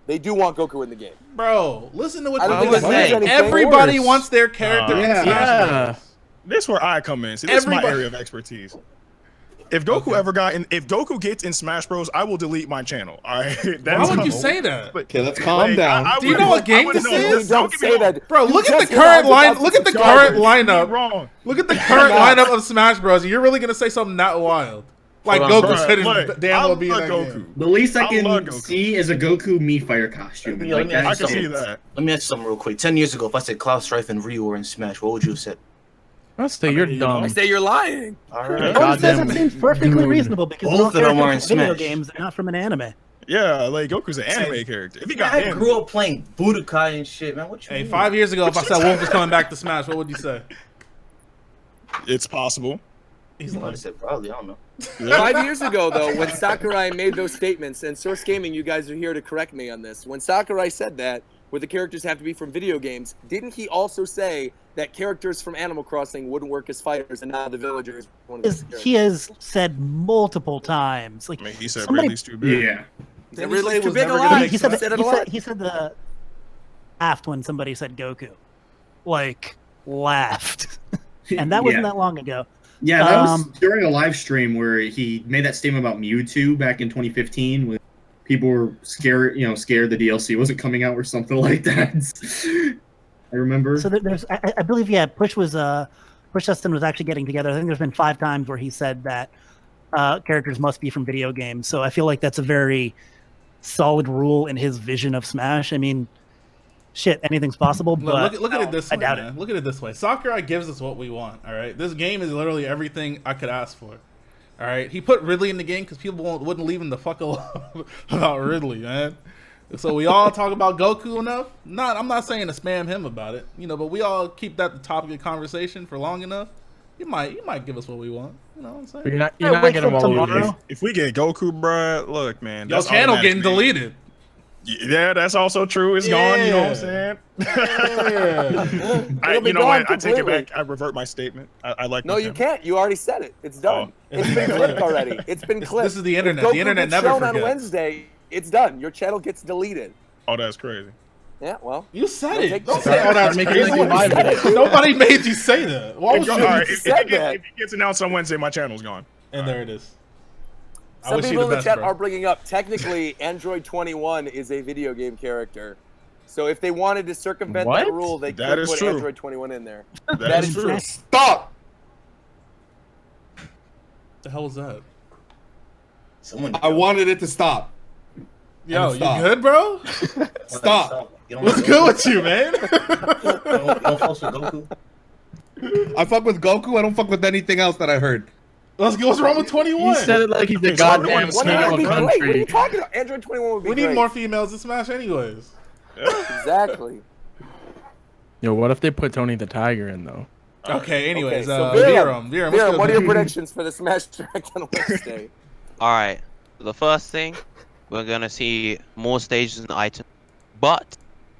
[SPEAKER 1] They do want Goku in the game.
[SPEAKER 2] Bro, listen to what
[SPEAKER 1] I don't
[SPEAKER 2] the
[SPEAKER 1] think
[SPEAKER 2] niggas
[SPEAKER 1] that means
[SPEAKER 2] say.
[SPEAKER 1] anything
[SPEAKER 2] Everybody
[SPEAKER 1] worse.
[SPEAKER 2] wants their character. in
[SPEAKER 3] Yeah.
[SPEAKER 2] Smash
[SPEAKER 7] Yeah.
[SPEAKER 2] Bros.
[SPEAKER 9] This is where I come in. See, this is my
[SPEAKER 2] Everybody-
[SPEAKER 9] area of expertise. If Goku gets in Smash Bros, I will delete my channel. All right.
[SPEAKER 2] Why would you say that?
[SPEAKER 3] Okay, let's calm down.
[SPEAKER 2] Do you know what game this is?
[SPEAKER 1] Don't say that.
[SPEAKER 2] Bro,
[SPEAKER 1] You
[SPEAKER 2] look at the
[SPEAKER 1] just hit
[SPEAKER 2] current line.
[SPEAKER 1] 100,000
[SPEAKER 2] Look at the
[SPEAKER 1] subscribers.
[SPEAKER 2] current lineup.
[SPEAKER 9] Wrong.
[SPEAKER 2] Look at the current lineup of Smash Bros. You're really gonna say something that wild? Like
[SPEAKER 10] Hold on,
[SPEAKER 2] Goku
[SPEAKER 9] Bruh,
[SPEAKER 2] said his
[SPEAKER 9] look,
[SPEAKER 2] damn
[SPEAKER 9] I
[SPEAKER 2] well being
[SPEAKER 9] love
[SPEAKER 2] that
[SPEAKER 9] Goku.
[SPEAKER 2] game.
[SPEAKER 5] The least I
[SPEAKER 9] I love
[SPEAKER 5] can
[SPEAKER 9] Goku.
[SPEAKER 5] see is a Goku Mii Fire costume.
[SPEAKER 10] Yeah, let me
[SPEAKER 5] Like,
[SPEAKER 10] ask
[SPEAKER 9] I
[SPEAKER 5] that's
[SPEAKER 9] can see
[SPEAKER 5] something.
[SPEAKER 9] that.
[SPEAKER 10] Let me ask you something real quick. 10 years ago, if I said Cloud Strife and Ryu were in Smash, what would you have said?
[SPEAKER 7] I'll say you're
[SPEAKER 9] you know,
[SPEAKER 7] dumb.
[SPEAKER 1] I say you're lying.
[SPEAKER 10] All
[SPEAKER 9] Yeah.
[SPEAKER 10] right.
[SPEAKER 6] Well, it
[SPEAKER 7] Goddamn.
[SPEAKER 6] seems perfectly
[SPEAKER 7] Dude.
[SPEAKER 6] reasonable because
[SPEAKER 10] Both
[SPEAKER 6] they're
[SPEAKER 10] of them are
[SPEAKER 6] characters
[SPEAKER 10] in
[SPEAKER 6] from video
[SPEAKER 10] Smash.
[SPEAKER 6] games. They're not from an anime.
[SPEAKER 9] Yeah, like Goku's an anime character. If he got
[SPEAKER 10] I
[SPEAKER 9] anime,
[SPEAKER 10] grew up playing Budokai and shit, man. What you
[SPEAKER 2] Hey,
[SPEAKER 10] mean?
[SPEAKER 2] 5 years ago, if I said Wolf was coming back to Smash, what would you say?
[SPEAKER 9] it's possible.
[SPEAKER 2] He's
[SPEAKER 10] I would
[SPEAKER 2] like,
[SPEAKER 10] have said probably. I don't know.
[SPEAKER 1] 5 years ago, though, when Sakurai made those statements, and Source Gaming, you guys are here to correct me on this. When Sakurai said that, where the characters have to be from video games, didn't he also say that characters from Animal Crossing wouldn't work as fighters and now the villagers? One of the characters?
[SPEAKER 6] He has said multiple times. Like
[SPEAKER 9] I mean, he said
[SPEAKER 6] somebody-
[SPEAKER 9] Ridley's too big.
[SPEAKER 5] Yeah.
[SPEAKER 1] That
[SPEAKER 2] Didn't he say
[SPEAKER 1] really
[SPEAKER 2] it
[SPEAKER 1] too
[SPEAKER 2] was
[SPEAKER 1] big a
[SPEAKER 2] never gonna
[SPEAKER 1] lie.
[SPEAKER 2] make
[SPEAKER 6] he said,
[SPEAKER 1] He said it a lot.
[SPEAKER 6] he said the laughed when somebody said Goku, like laughed, and that wasn't
[SPEAKER 5] Yeah.
[SPEAKER 6] that long ago.
[SPEAKER 5] Yeah, that was
[SPEAKER 6] Um,
[SPEAKER 5] during a live stream where he made that statement about Mewtwo back in 2015 when people were scared the DLC wasn't coming out or something like that. I remember.
[SPEAKER 6] So there's, I believe, yeah, Push Justin was actually getting together. I think there's been 5 times where he said that characters must be from video games. So I feel like that's a very solid rule in his vision of Smash. I mean, shit, anything's possible. But
[SPEAKER 2] look at it this
[SPEAKER 6] I
[SPEAKER 2] way,
[SPEAKER 6] doubt
[SPEAKER 2] man. Look at it this way. Sakurai gives us what we want. All right, this game is literally everything I could ask for. All right, he put Ridley in the game because people wouldn't leave him the fuck alone about Ridley, man. So we all talk about Goku enough. I'm not saying to spam him about it, but we all keep that the topic of conversation for long enough. You might give us what we want. You know what I'm saying?
[SPEAKER 7] But you're not
[SPEAKER 6] Yeah, wait
[SPEAKER 7] getting
[SPEAKER 6] till
[SPEAKER 7] all
[SPEAKER 6] tomorrow.
[SPEAKER 9] If we get Goku, bruh, look, man.
[SPEAKER 2] Your
[SPEAKER 9] that's
[SPEAKER 2] channel
[SPEAKER 9] automatic,
[SPEAKER 2] getting
[SPEAKER 9] man.
[SPEAKER 2] deleted.
[SPEAKER 9] Yeah, that's also true. It's gone. You know what I'm saying?
[SPEAKER 1] It'll be
[SPEAKER 9] you know
[SPEAKER 1] gone
[SPEAKER 9] what? I take it
[SPEAKER 1] completely.
[SPEAKER 9] back. I revert my statement. I like.
[SPEAKER 1] No,
[SPEAKER 9] my
[SPEAKER 1] you
[SPEAKER 9] channel.
[SPEAKER 1] can't. You already said it. It's done.
[SPEAKER 9] Oh.
[SPEAKER 1] It's been clipped already. It's been clipped.
[SPEAKER 2] This is the
[SPEAKER 1] If
[SPEAKER 2] internet.
[SPEAKER 1] Goku
[SPEAKER 2] The internet
[SPEAKER 1] gets
[SPEAKER 2] never
[SPEAKER 1] shown on
[SPEAKER 2] forgets.
[SPEAKER 1] Wednesday, it's done. Your channel gets deleted.
[SPEAKER 9] Oh, that's crazy.
[SPEAKER 1] Yeah, well.
[SPEAKER 2] You said
[SPEAKER 1] Don't
[SPEAKER 2] it.
[SPEAKER 1] take
[SPEAKER 2] Don't
[SPEAKER 1] that.
[SPEAKER 2] say, "Oh, that's
[SPEAKER 7] Start making
[SPEAKER 2] crazy."
[SPEAKER 7] it like a live
[SPEAKER 2] Nobody made you say that. Why would you?
[SPEAKER 9] All right,
[SPEAKER 1] said that.
[SPEAKER 9] if it gets announced on Wednesday, my channel's gone.
[SPEAKER 2] And there it is. I
[SPEAKER 1] Some
[SPEAKER 2] wish you
[SPEAKER 1] people in
[SPEAKER 2] the
[SPEAKER 1] the
[SPEAKER 2] best,
[SPEAKER 1] chat
[SPEAKER 2] bro.
[SPEAKER 1] are bringing up, technically, Android 21 is a video game character. So if they wanted to circumvent that
[SPEAKER 7] What?
[SPEAKER 1] rule, they
[SPEAKER 9] That
[SPEAKER 1] could
[SPEAKER 9] is
[SPEAKER 1] put
[SPEAKER 9] true.
[SPEAKER 1] Android 21 in there.
[SPEAKER 9] That is true.
[SPEAKER 1] Stop!
[SPEAKER 2] The hell was that?
[SPEAKER 10] Someone.
[SPEAKER 3] I wanted it to stop.
[SPEAKER 2] Yo, you
[SPEAKER 3] stop.
[SPEAKER 2] good, bro?
[SPEAKER 3] Stop.
[SPEAKER 10] You don't
[SPEAKER 2] What's
[SPEAKER 10] go-
[SPEAKER 2] good with you, man?
[SPEAKER 10] You don't fuck with Goku.
[SPEAKER 3] I fuck with Goku. I don't fuck with anything else that I heard.
[SPEAKER 2] Let's go. What's wrong with 21?
[SPEAKER 7] You said it like he's the
[SPEAKER 9] Okay, so
[SPEAKER 7] goddamn
[SPEAKER 9] everyone's
[SPEAKER 7] king
[SPEAKER 1] That
[SPEAKER 7] of
[SPEAKER 1] would
[SPEAKER 7] a
[SPEAKER 1] be great. What are you
[SPEAKER 7] country.
[SPEAKER 1] talking about? Android 21 would be
[SPEAKER 2] We
[SPEAKER 1] great.
[SPEAKER 2] need more females to smash, anyways.
[SPEAKER 1] Exactly.
[SPEAKER 7] Yo, what if they put Tony the Tiger in though?
[SPEAKER 2] Okay, anyways,
[SPEAKER 1] Okay, so
[SPEAKER 2] Viram,
[SPEAKER 1] Viram,
[SPEAKER 2] what's
[SPEAKER 1] what are
[SPEAKER 2] good?
[SPEAKER 1] your predictions for the Smash Direct on Wednesday?
[SPEAKER 4] All right. The first thing, we're gonna see more stages and items, but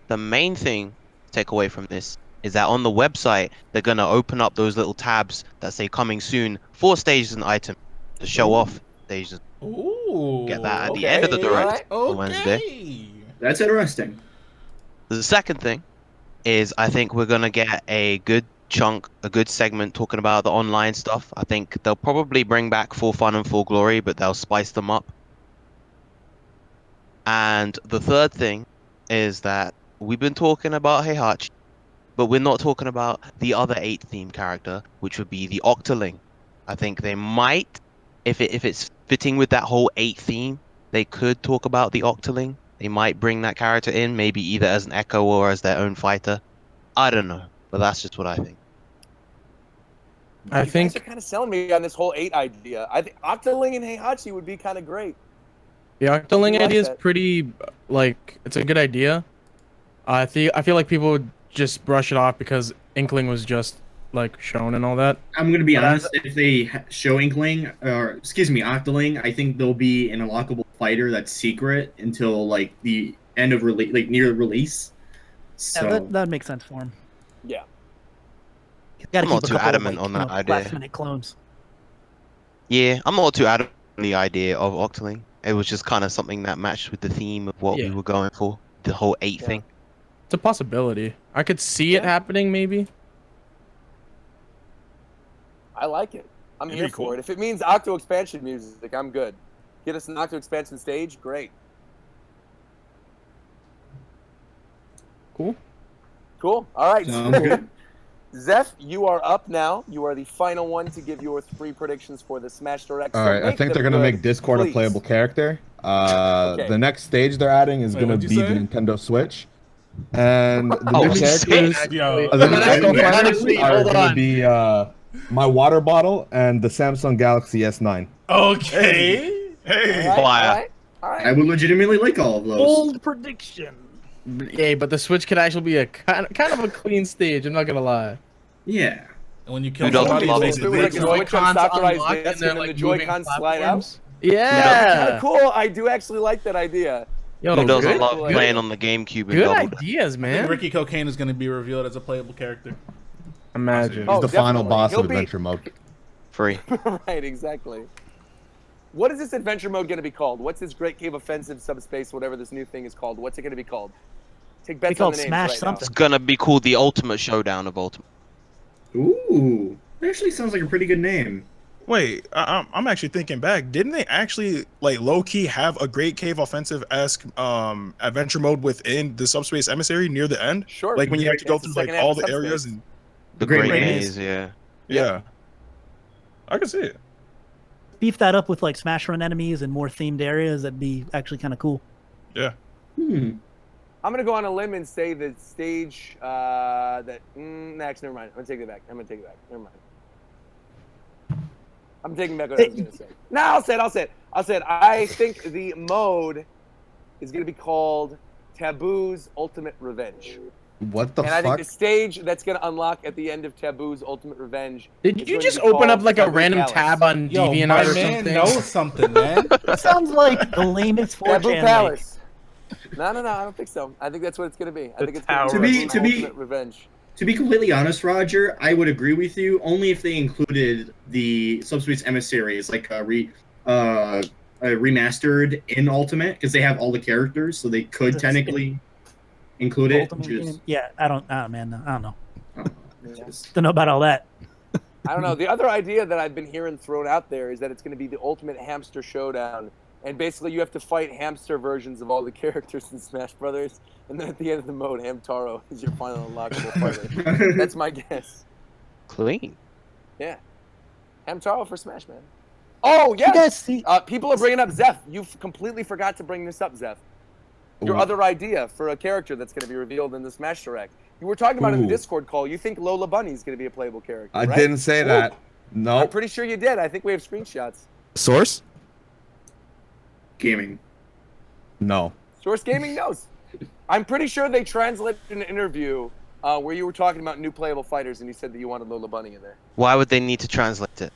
[SPEAKER 4] the main thing to take away from this is that on the website they're gonna open up those little tabs that say "coming soon" for stages and items to show off stages.
[SPEAKER 2] Ooh,
[SPEAKER 4] Get that at the
[SPEAKER 1] Okay,
[SPEAKER 4] end of the direct
[SPEAKER 1] alright.
[SPEAKER 4] on Wednesday.
[SPEAKER 2] Okay.
[SPEAKER 5] That's interesting.
[SPEAKER 4] The second thing is I think we're gonna get a good chunk, a good segment talking about the online stuff. I think they'll probably bring back Full Fun and Full Glory, but they'll spice them up. And the third thing is that we've been talking about Heihachi, but we're not talking about the other 8 theme character, which would be the Octoling. I think they might, if it's fitting with that whole 8 theme, they could talk about the Octoling. They might bring that character in, maybe either as an echo or as their own fighter. I don't know, but that's just what I think.
[SPEAKER 7] I
[SPEAKER 1] You guys
[SPEAKER 7] think
[SPEAKER 1] are kind of selling me on this whole 8 idea. I think Octoling and Heihachi would be kind of great.
[SPEAKER 7] the Octoling
[SPEAKER 1] I like
[SPEAKER 7] idea is
[SPEAKER 1] that.
[SPEAKER 7] pretty, like, it's a good idea. I feel like people would just brush it off because Inkling was just like shown and all that.
[SPEAKER 5] I'm gonna be
[SPEAKER 7] But
[SPEAKER 5] honest. If they show Inkling, or excuse me, Octoling, I think there'll be an unlockable fighter that's secret until like the end of release, like near release. So
[SPEAKER 6] Yeah, that makes sense for him.
[SPEAKER 1] Yeah.
[SPEAKER 6] Gotta
[SPEAKER 4] I'm not
[SPEAKER 6] keep a
[SPEAKER 4] too
[SPEAKER 6] couple,
[SPEAKER 4] adamant
[SPEAKER 6] like,
[SPEAKER 4] on that
[SPEAKER 6] you know,
[SPEAKER 4] idea.
[SPEAKER 6] last-minute clones.
[SPEAKER 4] Yeah, I'm not too adamant on the idea of Octoling. It was just kind of something that matched with the theme of what we
[SPEAKER 7] Yeah.
[SPEAKER 4] were going for, the whole 8
[SPEAKER 1] Yeah.
[SPEAKER 4] thing.
[SPEAKER 7] It's a possibility. I could see it
[SPEAKER 1] Yeah.
[SPEAKER 7] happening, maybe.
[SPEAKER 1] I like it. I'm
[SPEAKER 9] It'd
[SPEAKER 1] here
[SPEAKER 9] be cool.
[SPEAKER 1] for it. If it means Octo expansion music, I'm good. Get us an Octo expansion stage, great.
[SPEAKER 7] Cool.
[SPEAKER 1] Cool. All right.
[SPEAKER 5] Sounds good.
[SPEAKER 1] Zeph, you are up now. You are the final one to give your 3 predictions for the Smash Direct.
[SPEAKER 3] All
[SPEAKER 1] So
[SPEAKER 3] right, I
[SPEAKER 1] make
[SPEAKER 3] think they're
[SPEAKER 1] them
[SPEAKER 3] gonna
[SPEAKER 1] good,
[SPEAKER 3] make Discord
[SPEAKER 1] please.
[SPEAKER 3] a playable character.
[SPEAKER 1] Okay.
[SPEAKER 3] The next stage they're adding is
[SPEAKER 2] Wait,
[SPEAKER 3] gonna
[SPEAKER 2] what'd
[SPEAKER 3] be
[SPEAKER 2] you
[SPEAKER 3] the
[SPEAKER 2] say?
[SPEAKER 3] Nintendo Switch, and the
[SPEAKER 4] Oh,
[SPEAKER 3] new
[SPEAKER 4] sick.
[SPEAKER 3] characters,
[SPEAKER 2] Yo,
[SPEAKER 3] the new
[SPEAKER 5] But
[SPEAKER 3] Echo
[SPEAKER 5] actually-
[SPEAKER 3] Fighters
[SPEAKER 7] actually,
[SPEAKER 3] are
[SPEAKER 7] hold
[SPEAKER 3] gonna
[SPEAKER 7] on.
[SPEAKER 3] be my water bottle and the Samsung Galaxy S9.
[SPEAKER 2] okay.
[SPEAKER 9] Hey.
[SPEAKER 1] All right.
[SPEAKER 4] Fire.
[SPEAKER 1] All right.
[SPEAKER 5] I would legitimately like all of those.
[SPEAKER 6] Bold prediction.
[SPEAKER 7] Yeah, but the Switch could actually be a kind of a clean stage. I'm not gonna lie.
[SPEAKER 5] Yeah.
[SPEAKER 2] And when you kill
[SPEAKER 4] Who doesn't
[SPEAKER 2] somebody,
[SPEAKER 4] love
[SPEAKER 2] it
[SPEAKER 4] it?
[SPEAKER 2] makes
[SPEAKER 1] If it was like a
[SPEAKER 2] big.
[SPEAKER 1] Switch on Sakurai's
[SPEAKER 7] unlock
[SPEAKER 1] desk
[SPEAKER 7] and they're,
[SPEAKER 1] and then the
[SPEAKER 7] like,
[SPEAKER 1] Joy-Cons
[SPEAKER 7] moving
[SPEAKER 1] slide out.
[SPEAKER 7] platforms.
[SPEAKER 1] Kind
[SPEAKER 7] Yeah.
[SPEAKER 1] of cool. I do actually like that idea.
[SPEAKER 7] Yo,
[SPEAKER 4] Who doesn't
[SPEAKER 7] good,
[SPEAKER 4] love
[SPEAKER 1] good-
[SPEAKER 4] playing on the GameCube and
[SPEAKER 7] good
[SPEAKER 4] Double Dash?
[SPEAKER 7] ideas,
[SPEAKER 2] I think
[SPEAKER 7] man.
[SPEAKER 2] Ricky Cocaine is going to be revealed as a playable character.
[SPEAKER 7] Imagine.
[SPEAKER 1] Oh,
[SPEAKER 3] He's the final
[SPEAKER 1] definitely.
[SPEAKER 3] boss
[SPEAKER 1] He'll
[SPEAKER 3] of
[SPEAKER 1] be-
[SPEAKER 3] Adventure Mode.
[SPEAKER 4] Free.
[SPEAKER 1] Right, exactly. What is this adventure mode going to be called? What's this Great Cave Offensive Subspace, whatever this new thing is called? What's it going to be called? Take bets
[SPEAKER 6] Be
[SPEAKER 1] on
[SPEAKER 6] called
[SPEAKER 1] the names
[SPEAKER 6] Smash
[SPEAKER 1] right
[SPEAKER 6] something.
[SPEAKER 4] It's gonna be called the Ultimate Showdown of Ultimate.
[SPEAKER 5] Ooh, that actually sounds like a pretty good name.
[SPEAKER 9] Wait, I'm actually thinking back. Didn't they actually like low key have a Great Cave Offensive esque adventure mode within the Subspace Emissary near the end?
[SPEAKER 1] Sure.
[SPEAKER 9] Like when you have to go
[SPEAKER 1] It's the
[SPEAKER 9] through like
[SPEAKER 1] second
[SPEAKER 9] all
[SPEAKER 1] half
[SPEAKER 9] the
[SPEAKER 1] of
[SPEAKER 9] areas
[SPEAKER 1] Subspace.
[SPEAKER 9] and
[SPEAKER 4] The
[SPEAKER 5] Great
[SPEAKER 4] Great
[SPEAKER 5] Maze.
[SPEAKER 4] Maze, yeah.
[SPEAKER 9] yeah. I can see it.
[SPEAKER 6] Beef that up with like Smash Run enemies and more themed areas. That'd be actually kind of cool.
[SPEAKER 9] Yeah.
[SPEAKER 1] I'm going to go on a limb and say the stage that... next, never mind. I'm going to take it back. Never mind. I'm taking back what I was going to say. No, I'll say it. I think the mode is going to be called Taboo's Ultimate Revenge.
[SPEAKER 3] What the
[SPEAKER 1] And I think
[SPEAKER 3] fuck?
[SPEAKER 1] the stage that's going to unlock at the end of Taboo's Ultimate Revenge.
[SPEAKER 7] Did
[SPEAKER 1] is
[SPEAKER 7] you
[SPEAKER 1] going to
[SPEAKER 7] just
[SPEAKER 1] be
[SPEAKER 7] open up
[SPEAKER 1] called
[SPEAKER 7] like a
[SPEAKER 1] Taboo
[SPEAKER 7] random
[SPEAKER 1] Palace.
[SPEAKER 7] tab on
[SPEAKER 2] Yo,
[SPEAKER 7] DeviantArt
[SPEAKER 2] my
[SPEAKER 7] or
[SPEAKER 2] man
[SPEAKER 7] something?
[SPEAKER 2] knows something, man.
[SPEAKER 6] It sounds like the lamest
[SPEAKER 1] Taboo
[SPEAKER 6] 4chan link.
[SPEAKER 1] Palace. No, I don't think so. I think that's what it's going to be. I think it's going
[SPEAKER 5] To
[SPEAKER 1] to
[SPEAKER 5] be-
[SPEAKER 1] be
[SPEAKER 5] to be-
[SPEAKER 1] Ultimate Revenge.
[SPEAKER 5] To be completely honest, Roger, I would agree with you only if they included the Subspace Emissaries, like remastered in Ultimate, because they have all the characters, so they could
[SPEAKER 6] It's-
[SPEAKER 5] technically include it.
[SPEAKER 6] Ultimate
[SPEAKER 5] Just,
[SPEAKER 6] Game. Yeah, I don't know.
[SPEAKER 5] just-
[SPEAKER 6] Don't know about all that.
[SPEAKER 1] I don't know. The other idea that I've been hearing thrown out there is that it's going to be the Ultimate Hamster Showdown. And basically, you have to fight hamster versions of all the characters in Smash Brothers. And then at the end of the mode, Hamtaro is your final unlockable fighter. That's my guess.
[SPEAKER 4] Clean.
[SPEAKER 1] Yeah. Hamtaro for Smash, man. Oh,
[SPEAKER 6] You guys
[SPEAKER 1] yes!
[SPEAKER 6] see?
[SPEAKER 1] People are bringing up Zeph. You completely forgot to bring this up, Zeph. Your
[SPEAKER 3] Ooh.
[SPEAKER 1] other idea for a character that's going to be revealed in the Smash Direct. You were talking about it in the
[SPEAKER 3] Ooh.
[SPEAKER 1] Discord call. You think Lola Bunny is going to be a playable character,
[SPEAKER 3] I
[SPEAKER 1] right?
[SPEAKER 3] didn't say that.
[SPEAKER 1] I'm
[SPEAKER 3] Nope.
[SPEAKER 1] pretty sure you did. I think we have screenshots.
[SPEAKER 3] Source?
[SPEAKER 5] gaming.
[SPEAKER 3] No.
[SPEAKER 1] Source Gaming knows. I'm pretty sure they translated an interview where you were talking about new playable fighters, and you said that you wanted Lola Bunny in there.
[SPEAKER 4] Why would they need to translate it?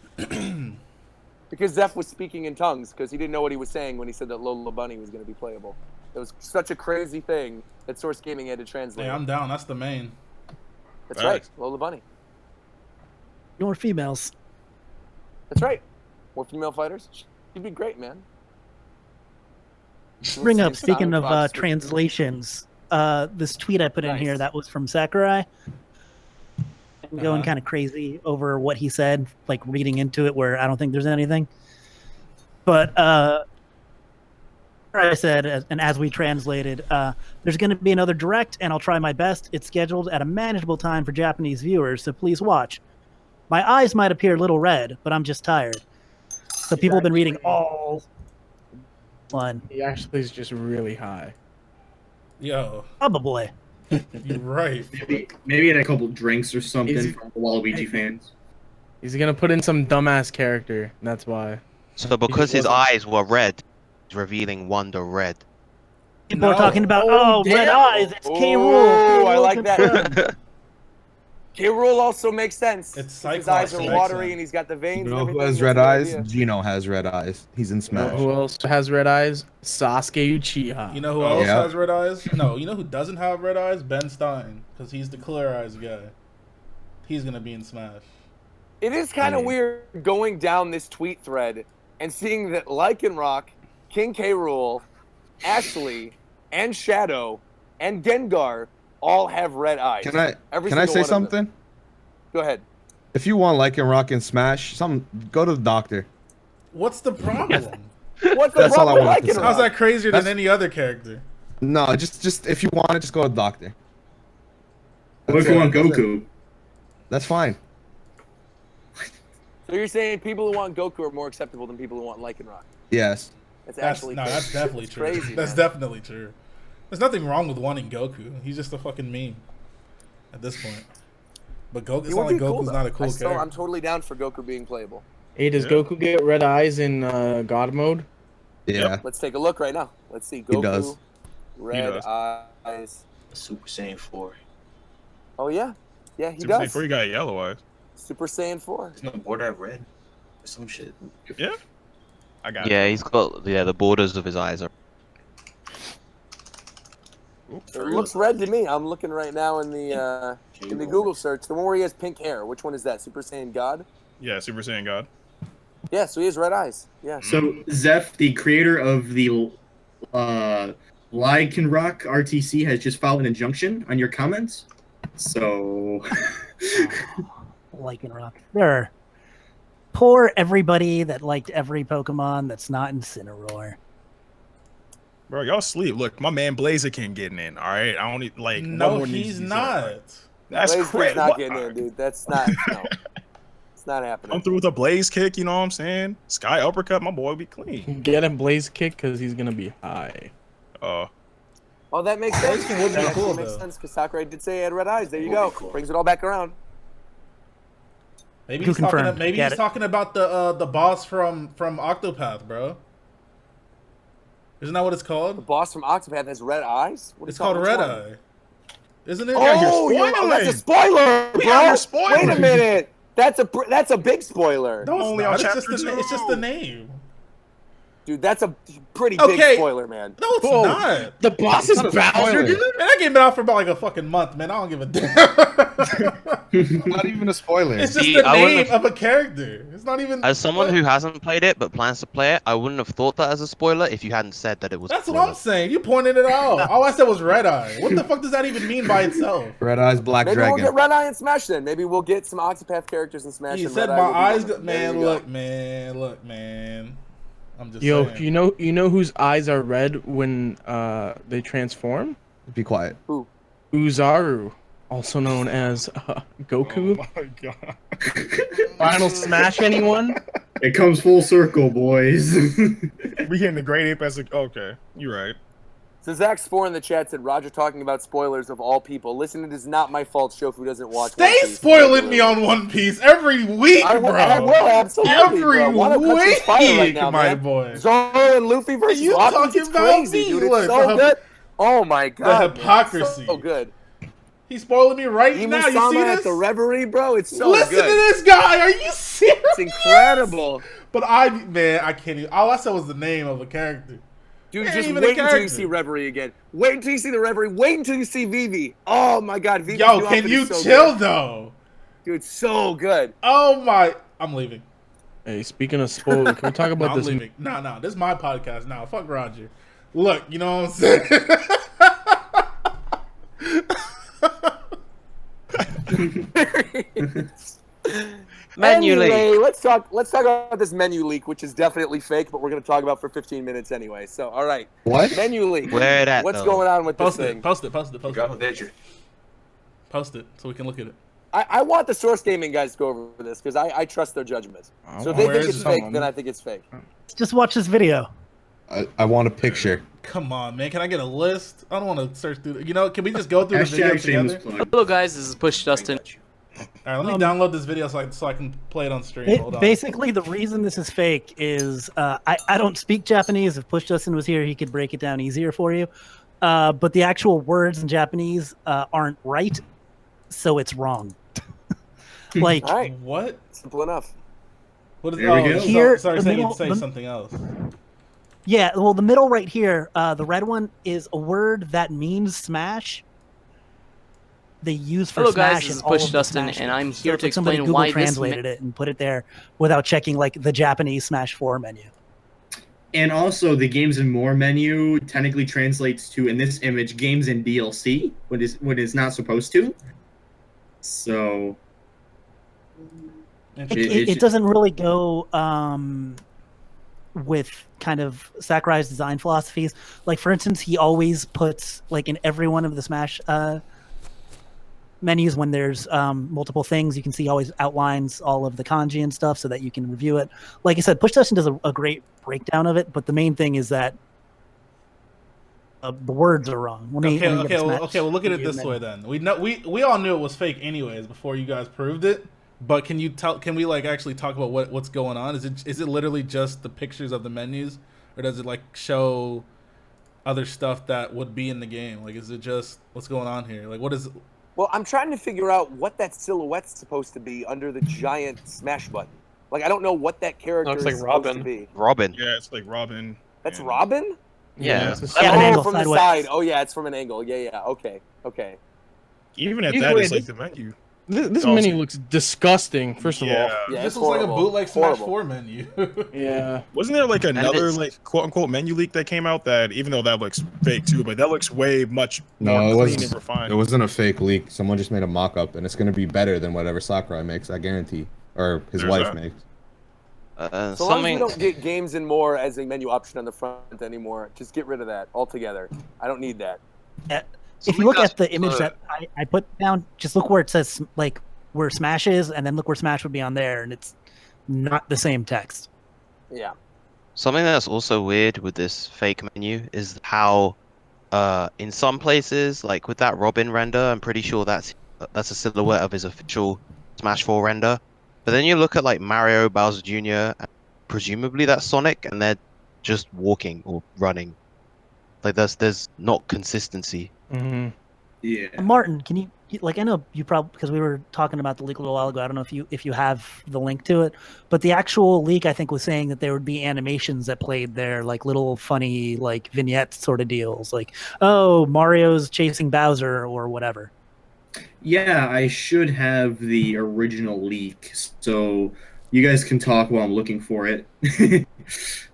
[SPEAKER 1] Because Zeph was speaking in tongues, because he didn't know what he was saying when he said that Lola Bunny was going to be playable. It was such a crazy thing that Source Gaming had to translate.
[SPEAKER 2] Yeah, I'm down. That's the main.
[SPEAKER 1] That's right, Lola Bunny.
[SPEAKER 6] More females.
[SPEAKER 1] That's right. More female fighters. She'd be great, man.
[SPEAKER 6] Bring up,
[SPEAKER 1] Sonic
[SPEAKER 6] speaking of
[SPEAKER 1] Fox.
[SPEAKER 6] translations, this tweet I put in here
[SPEAKER 1] Nice.
[SPEAKER 6] that was from Sakurai. I'm going
[SPEAKER 2] Uh-huh.
[SPEAKER 6] kind of crazy over what he said, like reading into it where I don't think there's anything. But I said, and as we translated, there's going to be another direct, and I'll try my best. It's scheduled at a manageable time for Japanese viewers, so please watch. My eyes might appear a little red, but I'm just tired. So people have been reading all one.
[SPEAKER 7] He actually is just really high.
[SPEAKER 2] Yo,
[SPEAKER 6] Probably.
[SPEAKER 2] you're right.
[SPEAKER 5] Maybe had a couple drinks or something
[SPEAKER 7] Is he-
[SPEAKER 5] from the Waluigi fans.
[SPEAKER 7] He's gonna put in some dumbass character. And that's why.
[SPEAKER 4] So because his
[SPEAKER 5] wasn't-
[SPEAKER 4] eyes were red, he's revealing Wonder Red.
[SPEAKER 6] People are
[SPEAKER 2] No.
[SPEAKER 6] talking about,
[SPEAKER 7] Oh,
[SPEAKER 6] red
[SPEAKER 7] damn.
[SPEAKER 6] eyes, it's K. Rool.
[SPEAKER 1] Ooh, I like that. K. Rool also makes sense.
[SPEAKER 2] It's
[SPEAKER 1] His eyes
[SPEAKER 2] Cyclops
[SPEAKER 1] are
[SPEAKER 2] makes
[SPEAKER 1] watery
[SPEAKER 2] sense.
[SPEAKER 1] and he's got the veins.
[SPEAKER 3] You
[SPEAKER 1] and
[SPEAKER 3] know who
[SPEAKER 1] everything.
[SPEAKER 3] has
[SPEAKER 1] That's
[SPEAKER 3] red
[SPEAKER 1] a good
[SPEAKER 3] eyes?
[SPEAKER 1] idea.
[SPEAKER 3] Gino has red eyes. He's in
[SPEAKER 7] You know
[SPEAKER 3] Smash.
[SPEAKER 7] who else has red eyes? Sasuke Uchiha.
[SPEAKER 2] You know who else
[SPEAKER 3] Yeah.
[SPEAKER 2] has red eyes? No, you know who doesn't have red eyes? Ben Stein, because he's the clear eyes guy. He's gonna be in Smash.
[SPEAKER 1] It is kind of weird going down this tweet thread and seeing that Lycanroc, King K. Rool, Ashley, and Shadow, and Gengar all have red eyes.
[SPEAKER 3] Can I
[SPEAKER 1] Every
[SPEAKER 3] can I
[SPEAKER 1] single
[SPEAKER 3] say
[SPEAKER 1] one of them.
[SPEAKER 3] something?
[SPEAKER 1] Go ahead.
[SPEAKER 3] If you want Lycanroc in Smash, go to the doctor.
[SPEAKER 2] What's the problem?
[SPEAKER 1] What's the
[SPEAKER 3] That's all I
[SPEAKER 1] problem with
[SPEAKER 3] wanted to say.
[SPEAKER 1] Lycanroc?
[SPEAKER 2] How's that crazier than
[SPEAKER 3] That's-
[SPEAKER 2] any other character?
[SPEAKER 3] No, just if you want it, just go to the doctor.
[SPEAKER 5] What if you want Goku?
[SPEAKER 3] That's fine.
[SPEAKER 1] So you're saying people who want Goku are more acceptable than people who want Lycanroc?
[SPEAKER 3] Yes.
[SPEAKER 1] That's
[SPEAKER 2] That's,
[SPEAKER 1] actually
[SPEAKER 2] no, that's definitely
[SPEAKER 1] it's
[SPEAKER 2] true.
[SPEAKER 1] crazy.
[SPEAKER 2] That's
[SPEAKER 1] man.
[SPEAKER 2] definitely true. There's nothing wrong with wanting Goku. He's just a fucking meme at this point. But Goku,
[SPEAKER 1] It
[SPEAKER 2] it's
[SPEAKER 1] would
[SPEAKER 2] not like
[SPEAKER 1] be cool,
[SPEAKER 2] Goku's
[SPEAKER 1] though.
[SPEAKER 2] not a cool character.
[SPEAKER 1] I'm totally down for Goku being playable.
[SPEAKER 7] Hey, does Goku get red eyes in God mode?
[SPEAKER 3] Yeah.
[SPEAKER 1] Let's take a look right now. Let's see.
[SPEAKER 3] He
[SPEAKER 1] Goku,
[SPEAKER 3] does.
[SPEAKER 1] red
[SPEAKER 9] does.
[SPEAKER 1] eyes.
[SPEAKER 10] Super Saiyan 4.
[SPEAKER 1] Oh yeah, yeah, he
[SPEAKER 9] Super Saiyan
[SPEAKER 1] does.
[SPEAKER 9] 4, you got yellow eyes.
[SPEAKER 1] Super Saiyan 4.
[SPEAKER 10] There's no border of red. Or some shit.
[SPEAKER 9] Yeah. I got
[SPEAKER 4] Yeah,
[SPEAKER 9] it.
[SPEAKER 4] he's got the borders of his eyes are.
[SPEAKER 1] It looks red to me. I'm looking right now in the Google search. The one where he has pink hair. Which one is that? Super Saiyan God?
[SPEAKER 9] Yeah, Super Saiyan God.
[SPEAKER 1] Yeah, so he has red eyes. Yeah.
[SPEAKER 5] So Zeph, the creator of the Lycanroc RTC, has just filed an injunction on your comments. So
[SPEAKER 6] Lycanroc. There. Poor everybody that liked every Pokemon that's not Incineroar.
[SPEAKER 9] Bro, y'all sleep. Look, my man Blaziken getting in, all right? I don't need, like, one
[SPEAKER 2] No,
[SPEAKER 9] more needs
[SPEAKER 2] he's
[SPEAKER 9] to be said.
[SPEAKER 2] not.
[SPEAKER 9] That's
[SPEAKER 1] Blaze
[SPEAKER 9] crazy.
[SPEAKER 1] Kick's not getting in, dude. That's not. No. It's not happening.
[SPEAKER 9] I'm through with a Blaze kick, you know what I'm saying? Sky uppercut, my boy will be clean.
[SPEAKER 7] Get him Blaze Kick because he's gonna be high.
[SPEAKER 9] Uh,
[SPEAKER 1] Oh, that makes sense.
[SPEAKER 2] Blaziken would be
[SPEAKER 1] That actually
[SPEAKER 2] cool,
[SPEAKER 1] makes
[SPEAKER 2] though.
[SPEAKER 1] sense because Sakurai did say he had red eyes. There you
[SPEAKER 10] Would
[SPEAKER 1] go.
[SPEAKER 10] be cool.
[SPEAKER 1] Brings it all back around.
[SPEAKER 2] Maybe
[SPEAKER 6] Who
[SPEAKER 2] he's talking.
[SPEAKER 6] confirmed?
[SPEAKER 2] Maybe
[SPEAKER 6] Get
[SPEAKER 2] he's
[SPEAKER 6] it.
[SPEAKER 2] talking about the boss from Octopath, bro. Isn't that what it's
[SPEAKER 1] The
[SPEAKER 2] called?
[SPEAKER 1] boss from Octopath has red eyes. What are
[SPEAKER 2] It's
[SPEAKER 1] you
[SPEAKER 2] called
[SPEAKER 1] talking-
[SPEAKER 2] Red
[SPEAKER 1] which one?
[SPEAKER 2] Eye. isn't it?
[SPEAKER 1] Oh, that's a spoiler, bro.
[SPEAKER 9] you're spoiling.
[SPEAKER 1] Wait a minute. That's a big spoiler.
[SPEAKER 2] No, it's
[SPEAKER 9] Only
[SPEAKER 2] not.
[SPEAKER 9] on
[SPEAKER 2] It's just,
[SPEAKER 9] chapter
[SPEAKER 2] it's just the
[SPEAKER 9] 2.
[SPEAKER 2] name.
[SPEAKER 1] Dude, that's a pretty
[SPEAKER 2] Okay.
[SPEAKER 1] big spoiler, man.
[SPEAKER 2] No, it's
[SPEAKER 7] Whoa.
[SPEAKER 2] not.
[SPEAKER 7] The boss is
[SPEAKER 3] not a
[SPEAKER 7] Bowser,
[SPEAKER 3] spoiler.
[SPEAKER 7] dude.
[SPEAKER 2] Man, that game been out for about like a fucking month, man. I don't give a damn.
[SPEAKER 3] Not even a spoiler.
[SPEAKER 2] It's just
[SPEAKER 4] See,
[SPEAKER 2] the
[SPEAKER 4] I wouldn't
[SPEAKER 2] name
[SPEAKER 4] have-
[SPEAKER 2] of a character. It's not even.
[SPEAKER 4] As someone who hasn't played it but plans to play it, I wouldn't have thought that as a spoiler if you hadn't said that it was.
[SPEAKER 2] That's
[SPEAKER 4] a
[SPEAKER 2] what I'm
[SPEAKER 4] spoiler.
[SPEAKER 2] saying. You pointed it out. All I said was Red Eye. What the fuck does that even mean by itself?
[SPEAKER 3] Red Eyes Black
[SPEAKER 1] Maybe
[SPEAKER 3] Dragon.
[SPEAKER 1] we'll get Red Eye and Smash then. Maybe we'll get some Octopath characters and Smash.
[SPEAKER 2] You
[SPEAKER 1] and
[SPEAKER 2] said
[SPEAKER 1] Red
[SPEAKER 2] my
[SPEAKER 1] Eye will be
[SPEAKER 2] eyes.
[SPEAKER 1] one of them. There
[SPEAKER 2] Man,
[SPEAKER 1] you go.
[SPEAKER 2] look, man. I'm just
[SPEAKER 7] Yo,
[SPEAKER 2] saying.
[SPEAKER 7] you know whose eyes are red when they transform?
[SPEAKER 3] Be quiet.
[SPEAKER 7] Uzaru, also known as Goku.
[SPEAKER 9] Oh my god.
[SPEAKER 7] Final Smash, anyone?
[SPEAKER 5] It comes full circle, boys.
[SPEAKER 9] We getting the Great Ape as a. Okay, you're right.
[SPEAKER 1] So Zach Spore in the chat said, Roger talking about spoilers of all people. Listen, it is not my fault Shofu doesn't watch One
[SPEAKER 2] Stay
[SPEAKER 1] Piece
[SPEAKER 2] spoiling me
[SPEAKER 1] regularly.
[SPEAKER 2] on One Piece every week,
[SPEAKER 1] I
[SPEAKER 2] bro.
[SPEAKER 1] will absolutely,
[SPEAKER 2] Every
[SPEAKER 1] bro. One Punch is
[SPEAKER 2] week,
[SPEAKER 1] fire right now,
[SPEAKER 2] my
[SPEAKER 1] man.
[SPEAKER 2] boy.
[SPEAKER 1] Zoro and Luffy versus
[SPEAKER 2] You
[SPEAKER 1] Rock
[SPEAKER 2] talking
[SPEAKER 1] it's
[SPEAKER 2] about
[SPEAKER 1] crazy,
[SPEAKER 2] me?
[SPEAKER 1] dude. It's
[SPEAKER 2] Look,
[SPEAKER 1] so
[SPEAKER 2] the
[SPEAKER 1] good. Oh my god, man.
[SPEAKER 2] hypocrisy.
[SPEAKER 1] So good.
[SPEAKER 2] He's spoiling me right now. You see
[SPEAKER 1] Imusama
[SPEAKER 2] this?
[SPEAKER 1] at the Reverie, bro. It's so
[SPEAKER 2] Listen
[SPEAKER 1] good.
[SPEAKER 2] to this guy. Are you serious?
[SPEAKER 1] It's incredible.
[SPEAKER 2] But I can't even. All I said was the name of a character.
[SPEAKER 1] Dude,
[SPEAKER 2] Ain't
[SPEAKER 1] just
[SPEAKER 2] even a
[SPEAKER 1] wait until you
[SPEAKER 2] character.
[SPEAKER 1] see Reverie again. Wait until you see the Reverie. Wait until you see Vivi. Oh my god, Vivi's
[SPEAKER 2] Yo,
[SPEAKER 1] new
[SPEAKER 2] can
[SPEAKER 1] outfit
[SPEAKER 2] you
[SPEAKER 1] is so
[SPEAKER 2] chill
[SPEAKER 1] good.
[SPEAKER 2] though?
[SPEAKER 1] Dude, so good.
[SPEAKER 2] Oh my! I'm leaving.
[SPEAKER 7] Hey, speaking of spoilers, can we talk
[SPEAKER 2] No,
[SPEAKER 7] about
[SPEAKER 2] I'm
[SPEAKER 7] this?
[SPEAKER 2] leaving. No, this is my podcast now. Fuck Roger. Look, you know what I'm saying?
[SPEAKER 4] Menu
[SPEAKER 1] anyway,
[SPEAKER 4] leak.
[SPEAKER 1] let's talk about this menu leak, which is definitely fake, but we're gonna talk about for 15 minutes anyway. So, all right,
[SPEAKER 3] What?
[SPEAKER 1] menu leak.
[SPEAKER 4] Where it at,
[SPEAKER 1] What's
[SPEAKER 4] though?
[SPEAKER 1] going on with this
[SPEAKER 2] Post
[SPEAKER 1] thing?
[SPEAKER 2] it. Post it.
[SPEAKER 10] Go, did you?
[SPEAKER 2] Post it so we can look at it.
[SPEAKER 1] I want the Source Gaming guys to go over this because I trust their judgment. So if they
[SPEAKER 7] Where
[SPEAKER 1] think
[SPEAKER 7] is
[SPEAKER 1] it's
[SPEAKER 7] it?
[SPEAKER 1] fake, then I think it's fake.
[SPEAKER 6] Just watch this video.
[SPEAKER 3] I want a picture.
[SPEAKER 2] Come on, man. Can I get a list? I don't want to search through. You know, can we just go through the video
[SPEAKER 5] Hashtag shameless
[SPEAKER 2] together?
[SPEAKER 5] plug.
[SPEAKER 11] Hello guys, this is Push Dustin.
[SPEAKER 2] All right, let me download this video so I can play it on stream. Hold on.
[SPEAKER 6] Basically, the reason this is fake is I don't speak Japanese. If Push Dustin was here, he could break it down easier for you. But the actual words in Japanese aren't right, so it's wrong. Like,
[SPEAKER 1] All right,
[SPEAKER 2] What?
[SPEAKER 1] simple enough.
[SPEAKER 2] What is
[SPEAKER 5] There we go.
[SPEAKER 6] Here,
[SPEAKER 2] sorry,
[SPEAKER 6] the
[SPEAKER 2] saying
[SPEAKER 6] middle-
[SPEAKER 2] you'd say
[SPEAKER 6] the-
[SPEAKER 2] something else.
[SPEAKER 6] yeah, well, the middle right here, the red one is a word that means smash. They use for
[SPEAKER 11] Hello
[SPEAKER 6] smash
[SPEAKER 11] guys, this
[SPEAKER 6] in
[SPEAKER 11] is
[SPEAKER 6] all
[SPEAKER 11] Push
[SPEAKER 6] of the
[SPEAKER 11] Dustin,
[SPEAKER 6] Smash
[SPEAKER 11] and I'm
[SPEAKER 6] games.
[SPEAKER 11] here
[SPEAKER 6] it's
[SPEAKER 11] to
[SPEAKER 6] like somebody
[SPEAKER 11] explain
[SPEAKER 6] Google
[SPEAKER 11] why this
[SPEAKER 6] translated it and put it there without checking like the Japanese Smash 4 menu.
[SPEAKER 5] And also, the Games and More menu technically translates to, in this image, Games and DLC, what is not supposed to. So,
[SPEAKER 6] It doesn't really go with kind of Sakurai's design philosophies. Like, for instance, he always puts, like, in every one of the Smash menus, when there's multiple things, you can see he always outlines all of the kanji and stuff so that you can review it. Like I said, Push Dustin does a great breakdown of it, but the main thing is that the words are wrong.
[SPEAKER 2] Okay, well, look at it this way then. We all knew it was fake anyways before you guys proved it. But can we like actually talk about what's going on? Is it literally just the pictures of the menus, or does it like show other stuff that would be in the game? Like, is it just what's going on here? Like, what is?
[SPEAKER 1] Well, I'm trying to figure out what that silhouette's supposed to be under the giant smash button. Like, I don't know what that character
[SPEAKER 8] Looks like
[SPEAKER 1] is supposed
[SPEAKER 8] Robin.
[SPEAKER 1] to be.
[SPEAKER 4] Robin.
[SPEAKER 9] Yeah, it's like Robin.
[SPEAKER 1] That's
[SPEAKER 9] and-
[SPEAKER 1] Robin?
[SPEAKER 4] Yeah.
[SPEAKER 7] it's a
[SPEAKER 6] Yeah, an
[SPEAKER 1] Oh,
[SPEAKER 6] angle
[SPEAKER 1] from the
[SPEAKER 6] sideways.
[SPEAKER 1] side. Oh, yeah, it's from an angle. Yeah. Okay.
[SPEAKER 9] Even at
[SPEAKER 7] Either
[SPEAKER 9] that,
[SPEAKER 7] way,
[SPEAKER 9] it's like the menu.
[SPEAKER 7] This
[SPEAKER 9] Awesome.
[SPEAKER 7] menu looks disgusting. First of all,
[SPEAKER 1] Yeah,
[SPEAKER 2] This
[SPEAKER 1] it's
[SPEAKER 2] looks like a
[SPEAKER 1] horrible.
[SPEAKER 2] bootleg
[SPEAKER 1] It's
[SPEAKER 2] Smash
[SPEAKER 1] horrible.
[SPEAKER 2] 4 menu.
[SPEAKER 7] yeah.
[SPEAKER 9] Wasn't there like another
[SPEAKER 4] it's-
[SPEAKER 9] like quote unquote menu leak that came out that even though that looks fake too, but that looks way much
[SPEAKER 3] No,
[SPEAKER 9] more
[SPEAKER 3] it
[SPEAKER 9] clean
[SPEAKER 3] wasn't.
[SPEAKER 9] and refined.
[SPEAKER 3] It wasn't a fake leak. Someone just made a mock-up, and it's gonna be better than whatever Sakurai makes. I guarantee, or his
[SPEAKER 9] There's
[SPEAKER 3] wife
[SPEAKER 9] that.
[SPEAKER 3] makes.
[SPEAKER 1] So long as we
[SPEAKER 4] Something.
[SPEAKER 1] don't get Games and More as a menu option on the front anymore, just get rid of that altogether. I don't need that.
[SPEAKER 6] If you look at the image that I put down, just look where it says like where Smash is, and then look where Smash would be on there, and it's not the same text.
[SPEAKER 1] Yeah.
[SPEAKER 4] Something that's also weird with this fake menu is how, in some places, like with that Robin render, I'm pretty sure that's a silhouette of his official Smash 4 render. But then you look at like Mario, Bowser Jr., and presumably that's Sonic, and they're just walking or running. Like there's not consistency.
[SPEAKER 7] Mm-hmm.
[SPEAKER 5] Yeah.
[SPEAKER 6] Martin, can you like? I know you probably because we were talking about the leak a little while ago. I don't know if you have the link to it, but the actual leak I think was saying that there would be animations that played there, like little funny like vignette sort of deals, like oh Mario's chasing Bowser or whatever.
[SPEAKER 5] Yeah, I should have the original leak, so you guys can talk while I'm looking for it.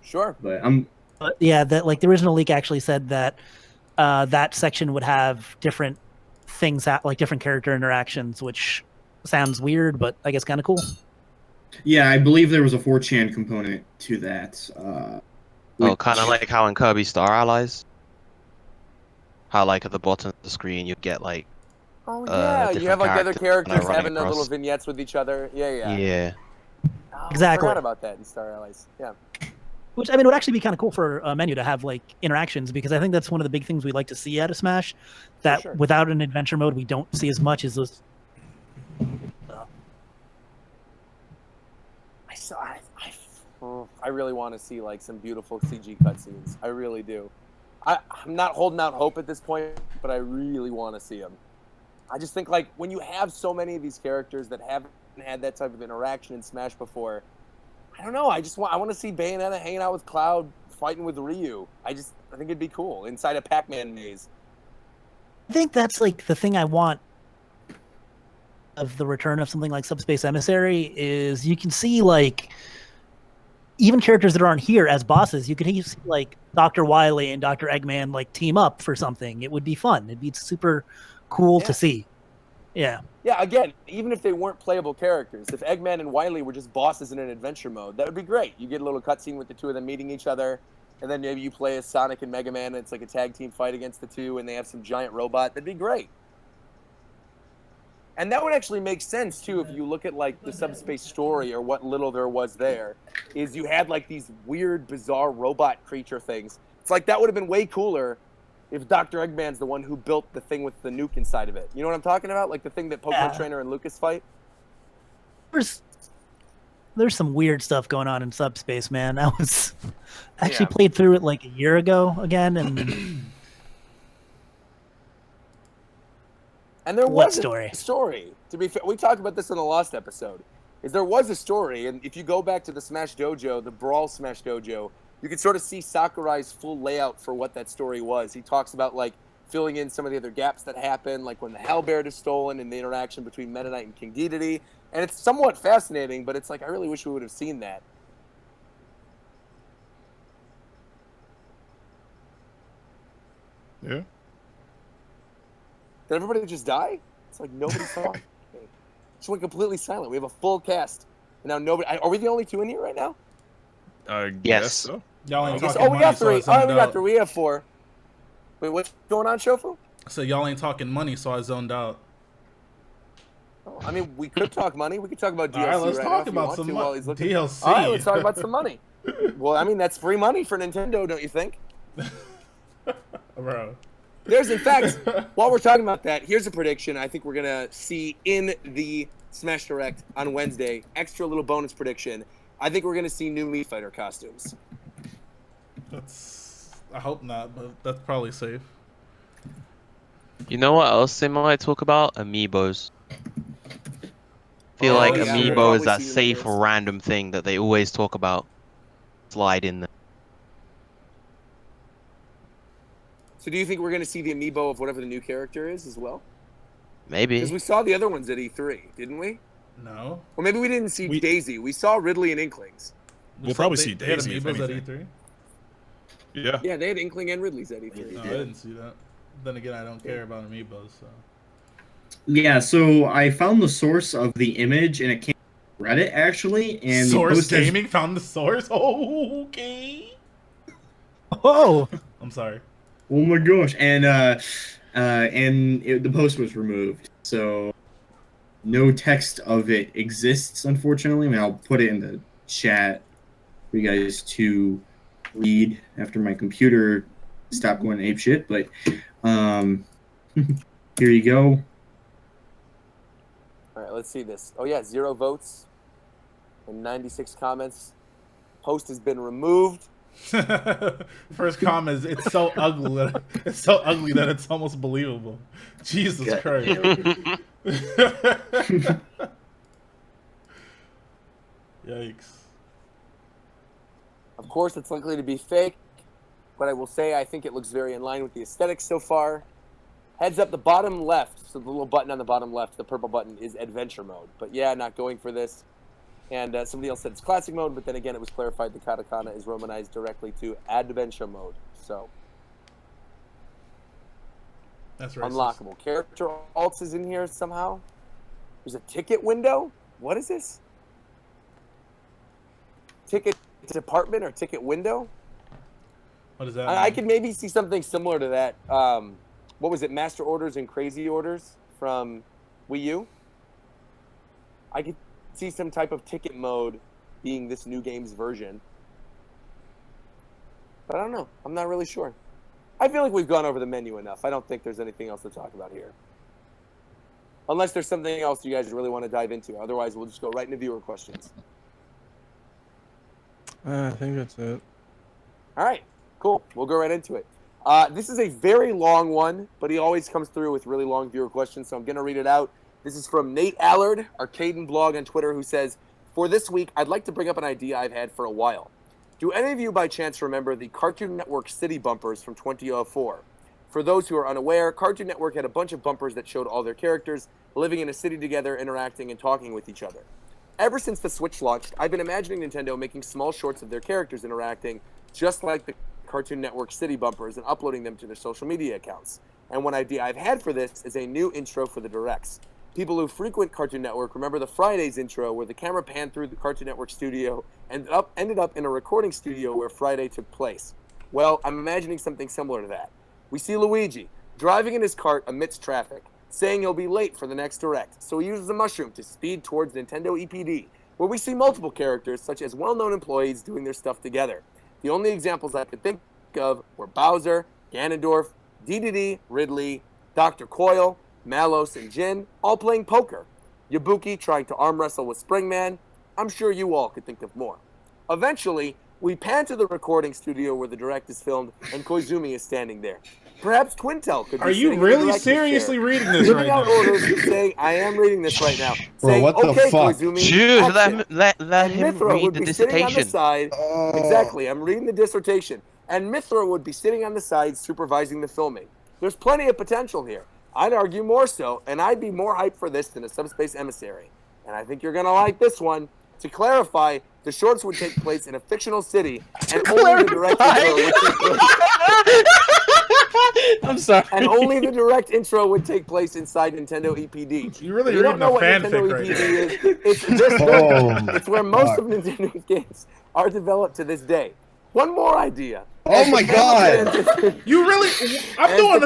[SPEAKER 1] Sure.
[SPEAKER 5] But I'm
[SPEAKER 6] But yeah, that like the original leak actually said that that section would have different things like different character interactions, which sounds weird, but I guess kind of cool.
[SPEAKER 5] yeah, I believe there was a 4chan component to that.
[SPEAKER 4] Oh,
[SPEAKER 5] which-
[SPEAKER 4] kind of like how in Kirby Star Allies. How like at the bottom of the screen you get like.
[SPEAKER 1] Oh yeah, you
[SPEAKER 4] different
[SPEAKER 1] have like the other
[SPEAKER 4] characters
[SPEAKER 1] characters
[SPEAKER 4] running
[SPEAKER 1] having their little
[SPEAKER 4] across.
[SPEAKER 1] vignettes with each other. Yeah.
[SPEAKER 4] Yeah.
[SPEAKER 1] Oh,
[SPEAKER 6] Exactly.
[SPEAKER 1] I forgot about that in Star Allies. Yeah.
[SPEAKER 6] Which I mean would actually be kind of cool for a menu to have like interactions, because I think that's one of the big things we like to see out of Smash. That
[SPEAKER 1] sure.
[SPEAKER 6] without an adventure mode, we don't see as much as those.
[SPEAKER 1] I really want to see like some beautiful CG cutscenes. I really do. I'm not holding out hope at this point, but I really want to see them. I just think like when you have so many of these characters that haven't had that type of interaction in Smash before, I don't know. I want to see Bayonetta hanging out with Cloud, fighting with Ryu. I think it'd be cool inside a Pac-Man maze.
[SPEAKER 6] I think that's like the thing I want of the return of something like Subspace Emissary is you can see like even characters that aren't here as bosses. You could see like Dr. Wily and Dr. Eggman like team up for something. It would be fun. It'd be super cool to see. Yeah.
[SPEAKER 1] Yeah, again, even if they weren't playable characters, if Eggman and Wily were just bosses in an adventure mode, that would be great. You get a little cutscene with the two of them meeting each other, and then maybe you play as Sonic and Mega Man, and it's like a tag team fight against the two, and they have some giant robot. That'd be great. And that would actually make sense, too, if you look at, like, the Subspace story or what little there was there, is you had, like, these weird, bizarre robot creature things. It's like that would have been way cooler if Dr. Eggman's the one who built the thing with the nuke inside of it. You know what I'm talking about? Like the thing that Pokemon Trainer and Lucas fight?
[SPEAKER 6] There's some weird stuff going on in Subspace, man. I actually played through it like a year ago again, and
[SPEAKER 1] and there
[SPEAKER 6] what
[SPEAKER 1] was
[SPEAKER 6] story?
[SPEAKER 1] A story. To be fair, we talked about this in the Lost episode. Is there was a story, and if you go back to the Smash Dojo, the Brawl Smash Dojo, you can sort of see Sakurai's full layout for what that story was. He talks about like filling in some of the other gaps that happen, like when the Halberd is stolen and the interaction between Meta Knight and King Dedede. And it's somewhat fascinating, but it's like I really wish we would have seen that.
[SPEAKER 9] Yeah.
[SPEAKER 1] Did everybody just die? It's like nobody's talking. Just went completely silent. We have a full cast. And now nobody. Are we the only two in here right now?
[SPEAKER 9] I
[SPEAKER 4] Yes.
[SPEAKER 9] guess so.
[SPEAKER 2] Y'all ain't
[SPEAKER 1] We
[SPEAKER 2] talking money,
[SPEAKER 1] got
[SPEAKER 2] so I
[SPEAKER 1] three. Oh,
[SPEAKER 2] zoned
[SPEAKER 1] we got
[SPEAKER 2] out.
[SPEAKER 1] three. We have four. Wait, what's going on, Shofu?
[SPEAKER 2] So y'all ain't talking money, so I zoned out.
[SPEAKER 1] Oh, I mean, we could talk money. We could talk about DLC
[SPEAKER 2] All right, let's
[SPEAKER 1] right
[SPEAKER 2] talk
[SPEAKER 1] now if you
[SPEAKER 2] about
[SPEAKER 1] want
[SPEAKER 2] some
[SPEAKER 1] to while he's looking.
[SPEAKER 2] DLC.
[SPEAKER 1] All right, let's talk about some money. Well, I mean, that's free money for Nintendo, don't you think?
[SPEAKER 2] Bro.
[SPEAKER 1] There's, in fact, while we're talking about that, here's a prediction I think we're going to see in the Smash Direct on Wednesday. Extra little bonus prediction. I think we're going to see new Mii Fighter costumes.
[SPEAKER 2] I hope not, but that's probably safe.
[SPEAKER 4] You know what else they might talk about? Amiibos. Feel
[SPEAKER 1] Oh,
[SPEAKER 4] like
[SPEAKER 1] yeah, we'll
[SPEAKER 4] Amiibo
[SPEAKER 1] probably
[SPEAKER 4] is that
[SPEAKER 1] see
[SPEAKER 4] safe
[SPEAKER 1] Amiibos.
[SPEAKER 4] random thing that they always talk about. Slide in there.
[SPEAKER 1] So do you think we're going to see the Amiibo of whatever the new character is as well?
[SPEAKER 4] Maybe.
[SPEAKER 1] Because we saw the other ones at E3, didn't we?
[SPEAKER 2] No.
[SPEAKER 1] Well, maybe we didn't see Daisy. We saw Ridley and Inklings.
[SPEAKER 9] We'll probably see
[SPEAKER 2] They had
[SPEAKER 9] Daisy, if
[SPEAKER 2] Amiibos at
[SPEAKER 9] anything.
[SPEAKER 2] E3?
[SPEAKER 9] Yeah.
[SPEAKER 1] Yeah, they had Inkling and Ridley's at E3.
[SPEAKER 2] No, I didn't see that. Then again, I don't care about Amiibos, so.
[SPEAKER 5] Yeah, so I found the source of the image, and it came from Reddit, actually. And the
[SPEAKER 2] Source
[SPEAKER 5] post has-
[SPEAKER 2] Gaming found the source? Oh, okay.
[SPEAKER 6] Oh,
[SPEAKER 2] I'm sorry.
[SPEAKER 5] Oh my gosh! And the post was removed, so no text of it exists. Unfortunately, I mean, I'll put it in the chat for you guys to read after my computer stopped going apeshit. But here you go.
[SPEAKER 1] All right, let's see this. Oh, yeah, 0 votes and 96 comments. Post has been removed.
[SPEAKER 2] First comment is it's so ugly that it's almost believable. Jesus
[SPEAKER 10] God.
[SPEAKER 2] Christ. Yikes.
[SPEAKER 1] Of course, it's likely to be fake, but I will say I think it looks very in line with the aesthetics so far. Heads up, the bottom left, so the little button on the bottom left, the purple button, is adventure mode. But yeah, not going for this. And somebody else said it's classic mode, but then again, it was clarified the katakana is romanized directly to adventure mode. So
[SPEAKER 2] That's racist.
[SPEAKER 1] unlockable. Character alts is in here somehow. There's a ticket window. What is this? Ticket department or ticket window?
[SPEAKER 2] What does that
[SPEAKER 1] I
[SPEAKER 2] mean?
[SPEAKER 1] could maybe see something similar to that. What was it? Master Orders and Crazy Orders from Wii U? I could see some type of ticket mode being this new game's version. But I don't know. I'm not really sure. I feel like we've gone over the menu enough. I don't think there's anything else to talk about here. Unless there's something else you guys really want to dive into. Otherwise, we'll just go right into viewer questions.
[SPEAKER 7] I think that's it.
[SPEAKER 1] All right, cool. We'll go right into it. This is a very long one, but he always comes through with really long viewer questions, so I'm going to read it out. This is from Nate Allard, Arcaden blog on Twitter, who says, for this week, I'd like to bring up an idea I've had for a while. Do any of you by chance remember the Cartoon Network City bumpers from 2004? For those who are unaware, Cartoon Network had a bunch of bumpers that showed all their characters living in a city together, interacting and talking with each other. Ever since the Switch launched, I've been imagining Nintendo making small shorts of their characters interacting, just like the Cartoon Network City bumpers, and uploading them to their social media accounts. And one idea I've had for this is a new intro for the directs. People who frequent Cartoon Network remember the Fridays intro where the camera panned through the Cartoon Network studio and ended up in a recording studio where Friday took place. Well, I'm imagining something similar to that. We see Luigi driving in his cart amidst traffic, saying he'll be late for the next direct, so he uses a mushroom to speed towards Nintendo EPD, where we see multiple characters such as well-known employees doing their stuff together. The only examples I could think of were Bowser, Ganondorf, DDD, Ridley, Dr. Coyle, Malos, and Jin, all playing poker. Yabuki trying to arm wrestle with Springman. I'm sure you all could think of more. Eventually, we pan to the recording studio where the direct is filmed, and Koizumi is standing there. Perhaps Twintel could be
[SPEAKER 2] Are you
[SPEAKER 1] sitting in the
[SPEAKER 2] really
[SPEAKER 1] director's
[SPEAKER 2] seriously
[SPEAKER 1] chair,
[SPEAKER 2] reading this
[SPEAKER 1] giving
[SPEAKER 2] right
[SPEAKER 1] out
[SPEAKER 2] now?
[SPEAKER 1] orders and saying, I am reading this right now.
[SPEAKER 3] Bro,
[SPEAKER 1] Saying,
[SPEAKER 3] what the
[SPEAKER 1] okay,
[SPEAKER 3] fuck?
[SPEAKER 1] Koizumi,
[SPEAKER 4] Dude,
[SPEAKER 1] action.
[SPEAKER 4] let
[SPEAKER 1] And
[SPEAKER 4] him
[SPEAKER 1] Mithra
[SPEAKER 4] read
[SPEAKER 1] would
[SPEAKER 4] the
[SPEAKER 1] be sitting on the
[SPEAKER 4] dissertation.
[SPEAKER 1] side. Exactly, I'm reading the dissertation. And Mithra would be sitting on the side supervising the filming. There's plenty of potential here. I'd argue more so, and I'd be more hyped for this than a Subspace Emissary. And I think you're going to like this one. To clarify, the shorts would take place in a fictional city, and only the direct intro would take place.
[SPEAKER 7] I'm sorry.
[SPEAKER 1] And only the direct intro would take place inside Nintendo EPD.
[SPEAKER 2] You're really
[SPEAKER 1] If you don't
[SPEAKER 2] reading
[SPEAKER 1] know
[SPEAKER 2] a
[SPEAKER 1] what
[SPEAKER 2] fanfic
[SPEAKER 1] Nintendo
[SPEAKER 2] right
[SPEAKER 1] EPD
[SPEAKER 2] now.
[SPEAKER 1] is, it's this
[SPEAKER 3] Oh,
[SPEAKER 1] it's where most
[SPEAKER 3] fuck.
[SPEAKER 1] of Nintendo's games are developed to this day. One more idea.
[SPEAKER 3] Oh my God.
[SPEAKER 2] You really? I'm doing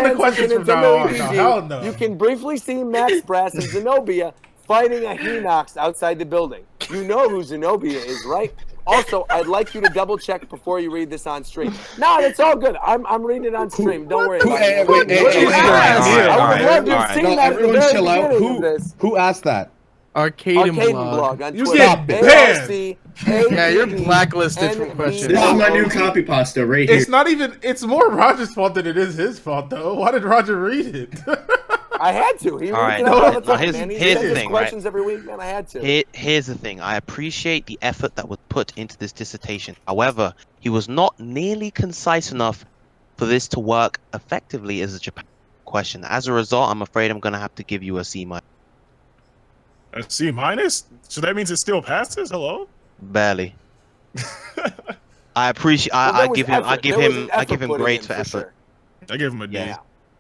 [SPEAKER 2] the questions from now on. No, hell no.
[SPEAKER 1] You can briefly see Max Brass and Zenobia fighting a Hinox outside the building. You know who Zenobia is, right? Also, I'd like you to double check before you read this on stream. No, it's all good. I'm reading it on stream. Don't worry about it.
[SPEAKER 3] Wait,
[SPEAKER 1] I would love to have seen
[SPEAKER 3] No,
[SPEAKER 1] that at the
[SPEAKER 3] everyone
[SPEAKER 1] very
[SPEAKER 3] chill out.
[SPEAKER 1] beginning of this.
[SPEAKER 3] Who asked that?
[SPEAKER 7] Arcaden
[SPEAKER 1] Arcaden
[SPEAKER 7] blog.
[SPEAKER 1] blog on
[SPEAKER 2] You
[SPEAKER 1] Twitter.
[SPEAKER 2] get banned.
[SPEAKER 7] Yeah, you're blacklisted from questions.
[SPEAKER 5] This is my new copy pasta right here.
[SPEAKER 2] It's not even. It's more Roger's fault than it is his fault, though. Why did Roger read it?
[SPEAKER 1] I had to. He
[SPEAKER 4] All
[SPEAKER 1] reads
[SPEAKER 4] right,
[SPEAKER 1] it all the
[SPEAKER 4] now
[SPEAKER 1] time, man. He
[SPEAKER 4] here's
[SPEAKER 1] sends
[SPEAKER 4] the
[SPEAKER 1] us
[SPEAKER 4] thing, right?
[SPEAKER 1] questions every week, man. I had to.
[SPEAKER 4] Here's the thing. I appreciate the effort that was put into this dissertation. However, he was not nearly concise enough for this to work effectively as a Japan question. As a result, I'm afraid I'm going to have to give you a C-.
[SPEAKER 9] A C minus? So that means it still passes? Hello?
[SPEAKER 4] Barely. I appreciate.
[SPEAKER 1] Well, there
[SPEAKER 4] I
[SPEAKER 1] was
[SPEAKER 4] give him. I
[SPEAKER 1] effort.
[SPEAKER 4] give
[SPEAKER 1] There was
[SPEAKER 4] him.
[SPEAKER 1] an
[SPEAKER 4] I
[SPEAKER 1] effort
[SPEAKER 4] give him
[SPEAKER 1] put
[SPEAKER 4] grades
[SPEAKER 1] in,
[SPEAKER 4] for effort.
[SPEAKER 1] sure.
[SPEAKER 9] I give him a D.
[SPEAKER 1] Yeah.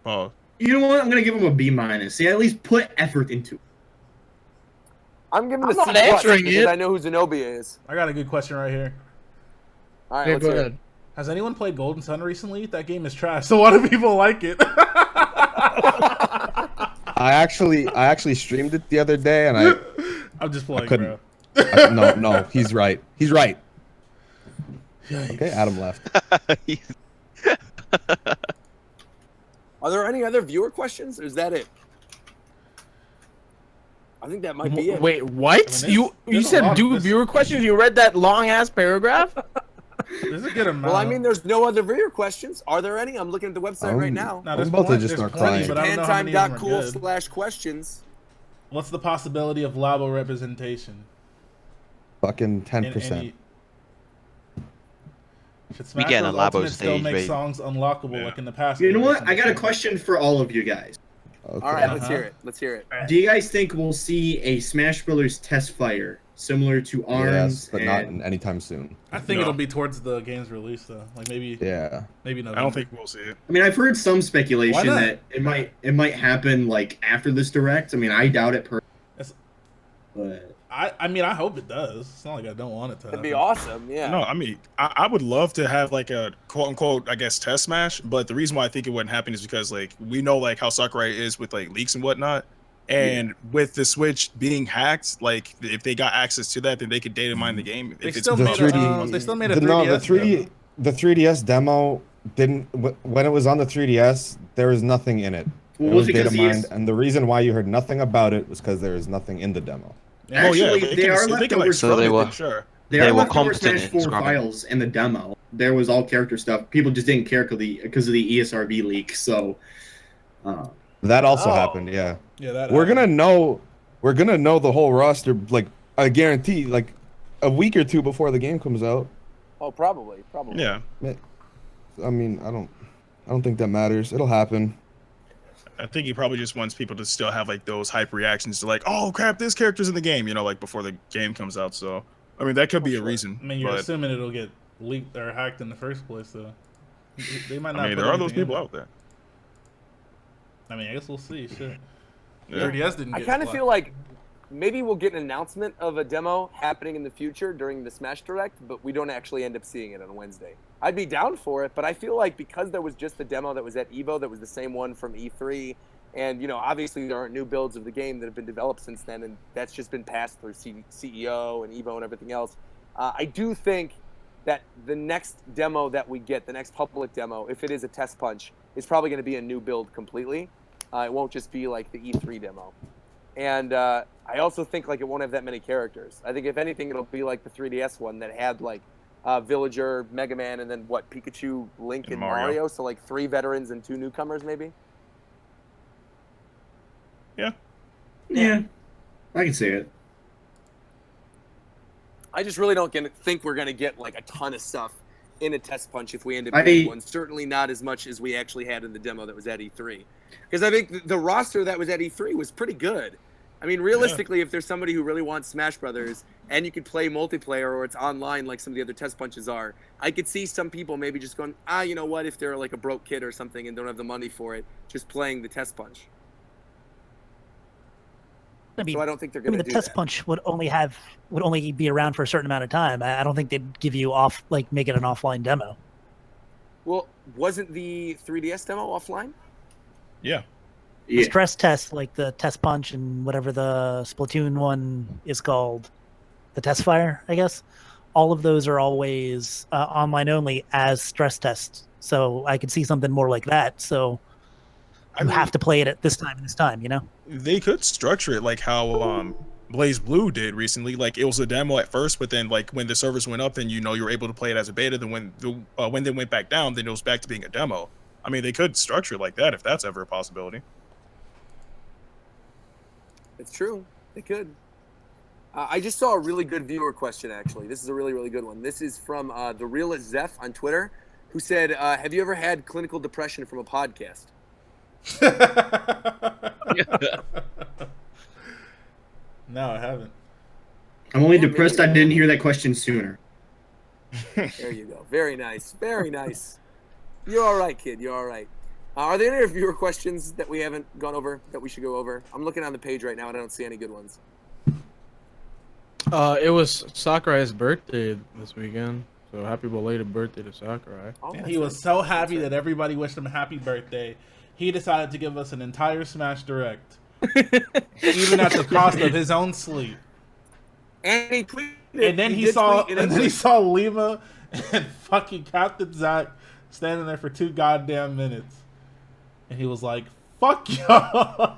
[SPEAKER 9] Oh.
[SPEAKER 5] You know what? I'm gonna give him a B minus. Yeah, at least put effort into it.
[SPEAKER 1] I'm giving
[SPEAKER 7] I'm
[SPEAKER 1] a C
[SPEAKER 7] not
[SPEAKER 1] plus
[SPEAKER 7] answering
[SPEAKER 1] because
[SPEAKER 7] it.
[SPEAKER 1] I know who Zenobia is.
[SPEAKER 2] I got a good question right here.
[SPEAKER 1] All right,
[SPEAKER 7] Yeah,
[SPEAKER 1] let's
[SPEAKER 7] go
[SPEAKER 1] hear it.
[SPEAKER 7] ahead.
[SPEAKER 2] Has anyone played Golden Sun recently? That game is trash. So why do people like it?
[SPEAKER 3] I actually streamed it the other day, and
[SPEAKER 2] I'm just playing,
[SPEAKER 3] couldn't.
[SPEAKER 2] bro.
[SPEAKER 3] no, he's right. He's right.
[SPEAKER 2] Yikes.
[SPEAKER 3] Okay, Adam left.
[SPEAKER 1] Are there any other viewer questions, or is that it? I think that might be it.
[SPEAKER 7] Wait, what?
[SPEAKER 2] I mean,
[SPEAKER 7] You
[SPEAKER 2] there's a lot
[SPEAKER 7] said
[SPEAKER 2] of
[SPEAKER 7] do
[SPEAKER 2] this.
[SPEAKER 7] viewer questions? You read that long ass paragraph?
[SPEAKER 2] There's a good amount.
[SPEAKER 1] Well, I mean, there's no other viewer questions. Are there any? I'm looking at the website right now.
[SPEAKER 2] No, there's
[SPEAKER 3] I'm about to
[SPEAKER 2] plenty-
[SPEAKER 3] just
[SPEAKER 2] there's
[SPEAKER 3] start
[SPEAKER 2] plenty,
[SPEAKER 3] crying.
[SPEAKER 2] but I don't know how many of them are good.
[SPEAKER 1] Japantime.cool/questions.
[SPEAKER 2] What's the possibility of Labo representation?
[SPEAKER 3] Fucking
[SPEAKER 2] in
[SPEAKER 3] 10%.
[SPEAKER 2] any- Should
[SPEAKER 4] We
[SPEAKER 2] Smash
[SPEAKER 4] get in a
[SPEAKER 2] Bros.
[SPEAKER 4] Labo
[SPEAKER 2] Ultimate still
[SPEAKER 4] stage,
[SPEAKER 2] make
[SPEAKER 4] baby.
[SPEAKER 2] songs unlockable
[SPEAKER 9] Yeah.
[SPEAKER 2] like in the past?
[SPEAKER 5] You know what? I got a
[SPEAKER 2] generations?
[SPEAKER 5] question for all of you guys.
[SPEAKER 3] Okay.
[SPEAKER 1] All right, let's
[SPEAKER 2] Uh-huh.
[SPEAKER 1] hear it. Let's hear it.
[SPEAKER 5] Do you guys think we'll see a Smash Brothers test fire similar to ARMS?
[SPEAKER 3] Yes, but not
[SPEAKER 5] and-
[SPEAKER 3] anytime soon.
[SPEAKER 2] I think
[SPEAKER 9] No.
[SPEAKER 2] it'll be towards the game's release though. Like maybe
[SPEAKER 3] Yeah.
[SPEAKER 2] no.
[SPEAKER 9] I don't think we'll see it.
[SPEAKER 5] I mean, I've heard some
[SPEAKER 2] Why
[SPEAKER 5] speculation
[SPEAKER 2] not?
[SPEAKER 5] that it might happen like after this direct. I mean, I doubt it
[SPEAKER 2] It's-
[SPEAKER 5] but
[SPEAKER 2] I mean I hope it does. It's not like I don't want it to.
[SPEAKER 1] That'd
[SPEAKER 2] happen.
[SPEAKER 1] be awesome. Yeah.
[SPEAKER 9] No, I mean, I would love to have like a quote unquote, I guess, test smash. But the reason why I think it wouldn't happen is because like we know like how Sakurai is with like leaks and whatnot. And with the Switch being hacked, like if they got access to that, then they could data mine the game.
[SPEAKER 2] They
[SPEAKER 9] If it's
[SPEAKER 2] still
[SPEAKER 3] The
[SPEAKER 2] made
[SPEAKER 3] 3D
[SPEAKER 2] they still made a 3DS.
[SPEAKER 3] no, the 3D
[SPEAKER 2] demo.
[SPEAKER 3] the 3DS demo didn't when it was on the 3DS, there was nothing in it.
[SPEAKER 5] well,
[SPEAKER 3] It was
[SPEAKER 5] because
[SPEAKER 3] data mined, and the reason why you heard nothing about it was because there was nothing in the demo.
[SPEAKER 2] Yeah.
[SPEAKER 9] Oh yeah,
[SPEAKER 5] Actually,
[SPEAKER 9] but it
[SPEAKER 5] they
[SPEAKER 9] can-
[SPEAKER 5] are
[SPEAKER 9] if they can, like,
[SPEAKER 5] leftover
[SPEAKER 4] So they
[SPEAKER 9] scrub it,
[SPEAKER 4] were-
[SPEAKER 9] then sure.
[SPEAKER 5] they
[SPEAKER 4] They
[SPEAKER 5] are
[SPEAKER 4] were
[SPEAKER 5] leftover
[SPEAKER 4] competent
[SPEAKER 5] Smash
[SPEAKER 4] in
[SPEAKER 5] 4
[SPEAKER 4] scrubbing.
[SPEAKER 5] files in the demo. There was all character stuff. People just didn't care because of the ESRB leak. So,
[SPEAKER 3] That also
[SPEAKER 1] Oh.
[SPEAKER 3] happened, yeah.
[SPEAKER 2] Yeah, that
[SPEAKER 3] We're gonna know the whole roster, like I guarantee, like a week or two before the game comes out.
[SPEAKER 1] Oh, probably.
[SPEAKER 9] Yeah,
[SPEAKER 3] I mean, I don't think that matters. It'll happen.
[SPEAKER 9] I think he probably just wants people to still have like those hype reactions to like, oh crap, this character's in the game, you know, like before the game comes out. So, I mean, that could be a reason.
[SPEAKER 2] I mean, you're
[SPEAKER 9] but
[SPEAKER 2] assuming it'll get leaked or hacked in the first place, so they might not.
[SPEAKER 9] I mean,
[SPEAKER 2] put
[SPEAKER 9] there are those
[SPEAKER 2] anything in
[SPEAKER 9] people
[SPEAKER 2] there.
[SPEAKER 9] out there.
[SPEAKER 2] I mean, I guess we'll see. Shit.
[SPEAKER 9] Yeah.
[SPEAKER 2] 3DS didn't.
[SPEAKER 1] I
[SPEAKER 2] get
[SPEAKER 1] kind of
[SPEAKER 2] blocked.
[SPEAKER 1] feel like maybe we'll get an announcement of a demo happening in the future during the Smash Direct, but we don't actually end up seeing it on Wednesday. I'd be down for it, but I feel like because there was just the demo that was at EVO, that was the same one from E3, and obviously there aren't new builds of the game that have been developed since then, and that's just been passed through CEO and EVO and everything else. I do think that the next demo that we get, the next public demo, if it is a test punch, is probably going to be a new build completely. It won't just be like the E3 demo. And I also think like it won't have that many characters. I think if anything, it'll be like the 3DS one that had like Villager, Mega Man, and then what, Pikachu, Link, and Mario. So like 3 veterans and 2 newcomers maybe.
[SPEAKER 5] yeah, I can see it.
[SPEAKER 1] I just really don't think we're going to get like a ton of stuff in a test punch if we end up
[SPEAKER 5] I-
[SPEAKER 1] getting one. Certainly not as much as we actually had in the demo that was at E3. Because I think the roster that was at E3 was pretty good. I mean, realistically, if there's somebody who really wants Smash Brothers and you could play multiplayer or it's online like some of the other test punches are, I could see some people maybe just going, you know what, if they're like a broke kid or something and don't have the money for it, just playing the test punch.
[SPEAKER 6] I mean,
[SPEAKER 1] So I don't think they're
[SPEAKER 6] I
[SPEAKER 1] going
[SPEAKER 6] mean,
[SPEAKER 1] to
[SPEAKER 6] the
[SPEAKER 1] do
[SPEAKER 6] test
[SPEAKER 1] that.
[SPEAKER 6] punch would only be around for a certain amount of time. I don't think they'd give you make it an offline demo.
[SPEAKER 1] Well, wasn't the 3DS demo offline?
[SPEAKER 9] Yeah.
[SPEAKER 6] The
[SPEAKER 5] Yeah.
[SPEAKER 6] stress test, like the test punch and whatever the Splatoon one is called, the test fire, I guess. All of those are always online only as stress tests. So I could see something more like that. So
[SPEAKER 9] I
[SPEAKER 6] you
[SPEAKER 9] mean,
[SPEAKER 6] have to play it at this time and this time,
[SPEAKER 9] they could structure it like how Blaze Blue did recently. Like it was a demo at first, but then like when the servers went up, then you were able to play it as a beta. Then when they went back down, then it was back to being a demo. I mean, they could structure it like that if that's ever a possibility.
[SPEAKER 1] It's true. They could. I just saw a really good viewer question, actually. This is a really, really good one. This is from The Realist Zeph on Twitter, who said, have you ever had clinical depression from a podcast?
[SPEAKER 2] No, I haven't.
[SPEAKER 5] I'm only
[SPEAKER 1] Yeah,
[SPEAKER 5] depressed I
[SPEAKER 1] maybe.
[SPEAKER 5] didn't hear that question sooner.
[SPEAKER 1] There you go. Very nice. Very nice. You're all right, kid. You're all right. Are there any viewer questions that we haven't gone over that we should go over? I'm looking on the page right now and I don't see any good ones.
[SPEAKER 7] It was Sakurai's birthday this weekend, so happy belated birthday to Sakurai.
[SPEAKER 1] Oh,
[SPEAKER 2] And
[SPEAKER 1] that's
[SPEAKER 2] he was
[SPEAKER 1] right.
[SPEAKER 2] so happy
[SPEAKER 1] That's right.
[SPEAKER 2] that everybody wished him a happy birthday. He decided to give us an entire Smash Direct, even at the cost of his own sleep.
[SPEAKER 1] And he tweeted.
[SPEAKER 2] And then he
[SPEAKER 1] did
[SPEAKER 2] saw,
[SPEAKER 1] tweet,
[SPEAKER 2] and then he saw Lima and fucking Captain Zack standing there for 2 goddamn minutes, and he was like, "Fuck y'all."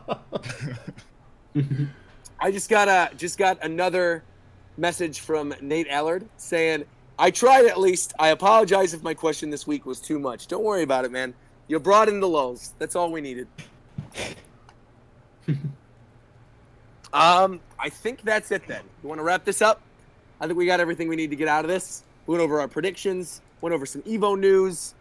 [SPEAKER 1] I just got another message from Nate Allard saying, I tried at least. I apologize if my question this week was too much. Don't worry about it, man. You brought in the lulls. That's all we needed. I think that's it then. You want to wrap this up? I think we got everything we need to get out of this. We went over our predictions, went over some Evo news.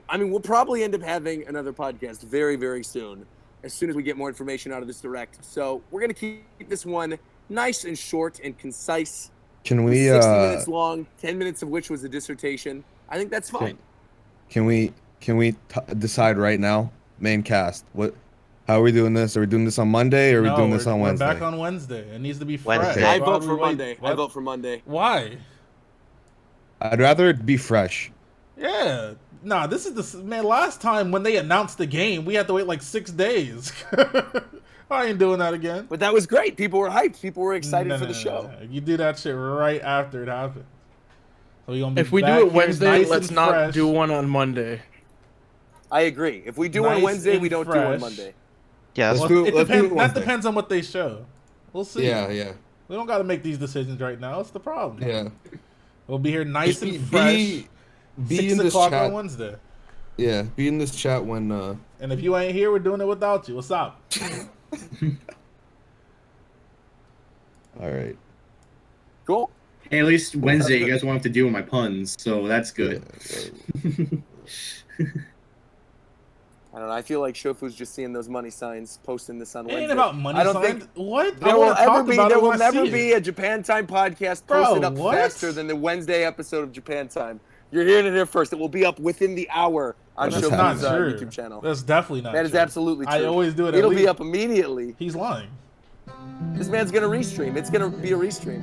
[SPEAKER 1] I mean, we'll probably end up having another podcast very, very soon as we get more information out of this direct. So we're going to keep this one nice and short and concise.
[SPEAKER 3] Can we
[SPEAKER 1] 60 minutes long, 10 minutes of which was a dissertation. I think that's fine.
[SPEAKER 3] Can we decide right now? Main cast. How are we doing this? Are we doing this on Monday or are we doing this on Wednesday?
[SPEAKER 2] We're back on Wednesday. It needs to be fresh.
[SPEAKER 4] Wednesday.
[SPEAKER 1] I vote for Monday. I vote for Monday.
[SPEAKER 2] Why?
[SPEAKER 3] I'd rather it be fresh.
[SPEAKER 2] Yeah. Nah, this is the man. Last time when they announced the game, we had to wait like 6 days. I ain't doing that again.
[SPEAKER 1] But that was great. People were hyped. People were excited for the show.
[SPEAKER 2] No. You do that shit right after it happened. So we gonna be
[SPEAKER 7] If we
[SPEAKER 2] back
[SPEAKER 7] do it
[SPEAKER 2] here
[SPEAKER 7] Wednesday,
[SPEAKER 2] nice
[SPEAKER 7] let's
[SPEAKER 2] and
[SPEAKER 7] not
[SPEAKER 2] fresh.
[SPEAKER 7] do one on Monday.
[SPEAKER 1] I agree. If we do
[SPEAKER 2] Nice
[SPEAKER 1] on Wednesday,
[SPEAKER 2] and
[SPEAKER 1] we don't do
[SPEAKER 2] fresh.
[SPEAKER 1] on Monday.
[SPEAKER 4] Yeah, that's
[SPEAKER 3] Let's
[SPEAKER 2] Well,
[SPEAKER 3] do-
[SPEAKER 2] it
[SPEAKER 3] let's do
[SPEAKER 2] depends.
[SPEAKER 3] it
[SPEAKER 2] That
[SPEAKER 3] Wednesday.
[SPEAKER 2] depends on what they show. We'll see.
[SPEAKER 3] Yeah.
[SPEAKER 2] We don't got to make these decisions right now. It's the problem.
[SPEAKER 3] Yeah.
[SPEAKER 2] We'll be here nice and
[SPEAKER 3] Be
[SPEAKER 2] fresh.
[SPEAKER 3] be
[SPEAKER 2] 6
[SPEAKER 3] in this
[SPEAKER 2] o'clock
[SPEAKER 3] chat.
[SPEAKER 2] on Wednesday.
[SPEAKER 3] Yeah, be in this chat when
[SPEAKER 2] And if you ain't here, we're doing it without you. What's up?
[SPEAKER 3] all right.
[SPEAKER 1] Cool.
[SPEAKER 5] Hey, at least Wednesday you guys won't have to deal with my puns, so that's good.
[SPEAKER 1] I don't know. I feel like Shofu's just seeing those money signs, posting this on
[SPEAKER 2] It
[SPEAKER 1] Wednesday.
[SPEAKER 2] ain't about money
[SPEAKER 1] I don't
[SPEAKER 2] signs.
[SPEAKER 1] think
[SPEAKER 2] What?
[SPEAKER 1] there will
[SPEAKER 2] There
[SPEAKER 1] will never be a Japan Time podcast
[SPEAKER 2] Bro,
[SPEAKER 1] posted up
[SPEAKER 2] what?
[SPEAKER 1] faster than the Wednesday episode of Japan Time. You're hearing it here first. It will be up within the hour on
[SPEAKER 3] That's
[SPEAKER 1] Shofu's
[SPEAKER 3] not
[SPEAKER 2] true.
[SPEAKER 1] YouTube channel.
[SPEAKER 2] That's definitely not.
[SPEAKER 1] That is
[SPEAKER 2] true.
[SPEAKER 1] absolutely true.
[SPEAKER 2] I always do it.
[SPEAKER 1] It'll
[SPEAKER 2] at
[SPEAKER 1] be
[SPEAKER 2] least.
[SPEAKER 1] up immediately.
[SPEAKER 2] He's lying.
[SPEAKER 1] This man's gonna restream. It's gonna be a restream.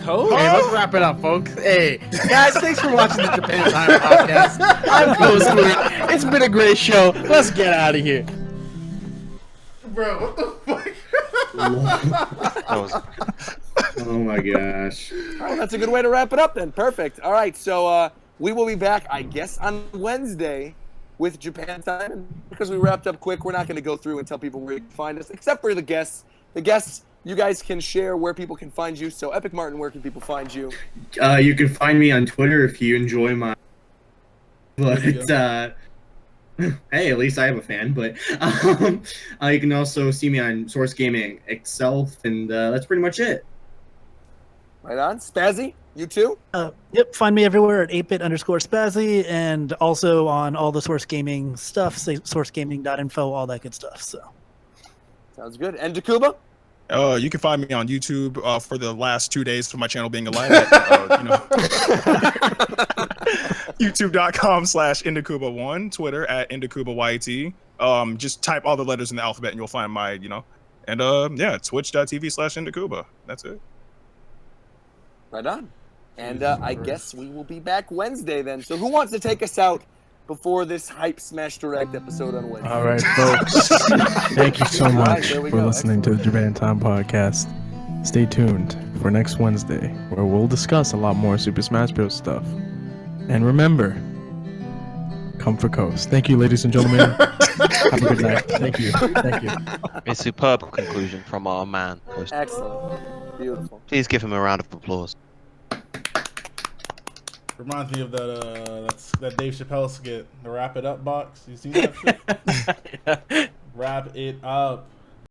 [SPEAKER 2] Code?
[SPEAKER 7] Hey, let's wrap it up, folks. Hey, guys, thanks for watching the Japan Time podcast. I'm Coast. It's been a great show. Let's get out of here.
[SPEAKER 2] Bro, what the fuck?
[SPEAKER 4] that was
[SPEAKER 5] Oh my gosh.
[SPEAKER 1] All right, that's a good way to wrap it up then. Perfect. All right, so we will be back, I guess, on Wednesday with Japan Time. And because we wrapped up quick, we're not going to go through and tell people where you can find us, except for the guests. The guests, you guys can share where people can find you. So, Epic Martin, where can people find you?
[SPEAKER 5] You can find me on Twitter if you enjoy my. But hey, at least I have a fan. But you can also see me on Source Gaming itself, and that's pretty much it.
[SPEAKER 1] Right on. Spazzy, you too?
[SPEAKER 6] Yep, find me everywhere at 8bit_spazzy and also on all the Source Gaming stuff, say sourcegaming.info, all that good stuff. So
[SPEAKER 1] Sounds good. And Takuba?
[SPEAKER 9] You can find me on YouTube for the last 2 days of my channel being alive. At, YouTube.com/Indakuba1, Twitter at IndakubaYT. Just type all the letters in the alphabet and you'll find my, and yeah, Twitch.tv/Indakuba. That's it.
[SPEAKER 1] Right on. And I guess we will be back Wednesday then. So who wants to take us out before this Hype Smash Direct episode on Wednesday?
[SPEAKER 7] All right, folks. Thank you so
[SPEAKER 1] All right,
[SPEAKER 7] much
[SPEAKER 1] there we
[SPEAKER 7] for
[SPEAKER 1] go.
[SPEAKER 7] listening to the Japan Time podcast. Stay tuned for next Wednesday, where we'll discuss a lot more Super Smash Bros. Stuff. And remember, come for Coast. Thank you, ladies and gentlemen. Have a good night. Thank you. Thank you.
[SPEAKER 4] a superb conclusion from our man. Coast.
[SPEAKER 1] Excellent. Beautiful.
[SPEAKER 4] Please give him a round of applause.
[SPEAKER 2] Reminds me of that Dave Chappelle skit, the Wrap It Up box. You see that shit? Wrap it up.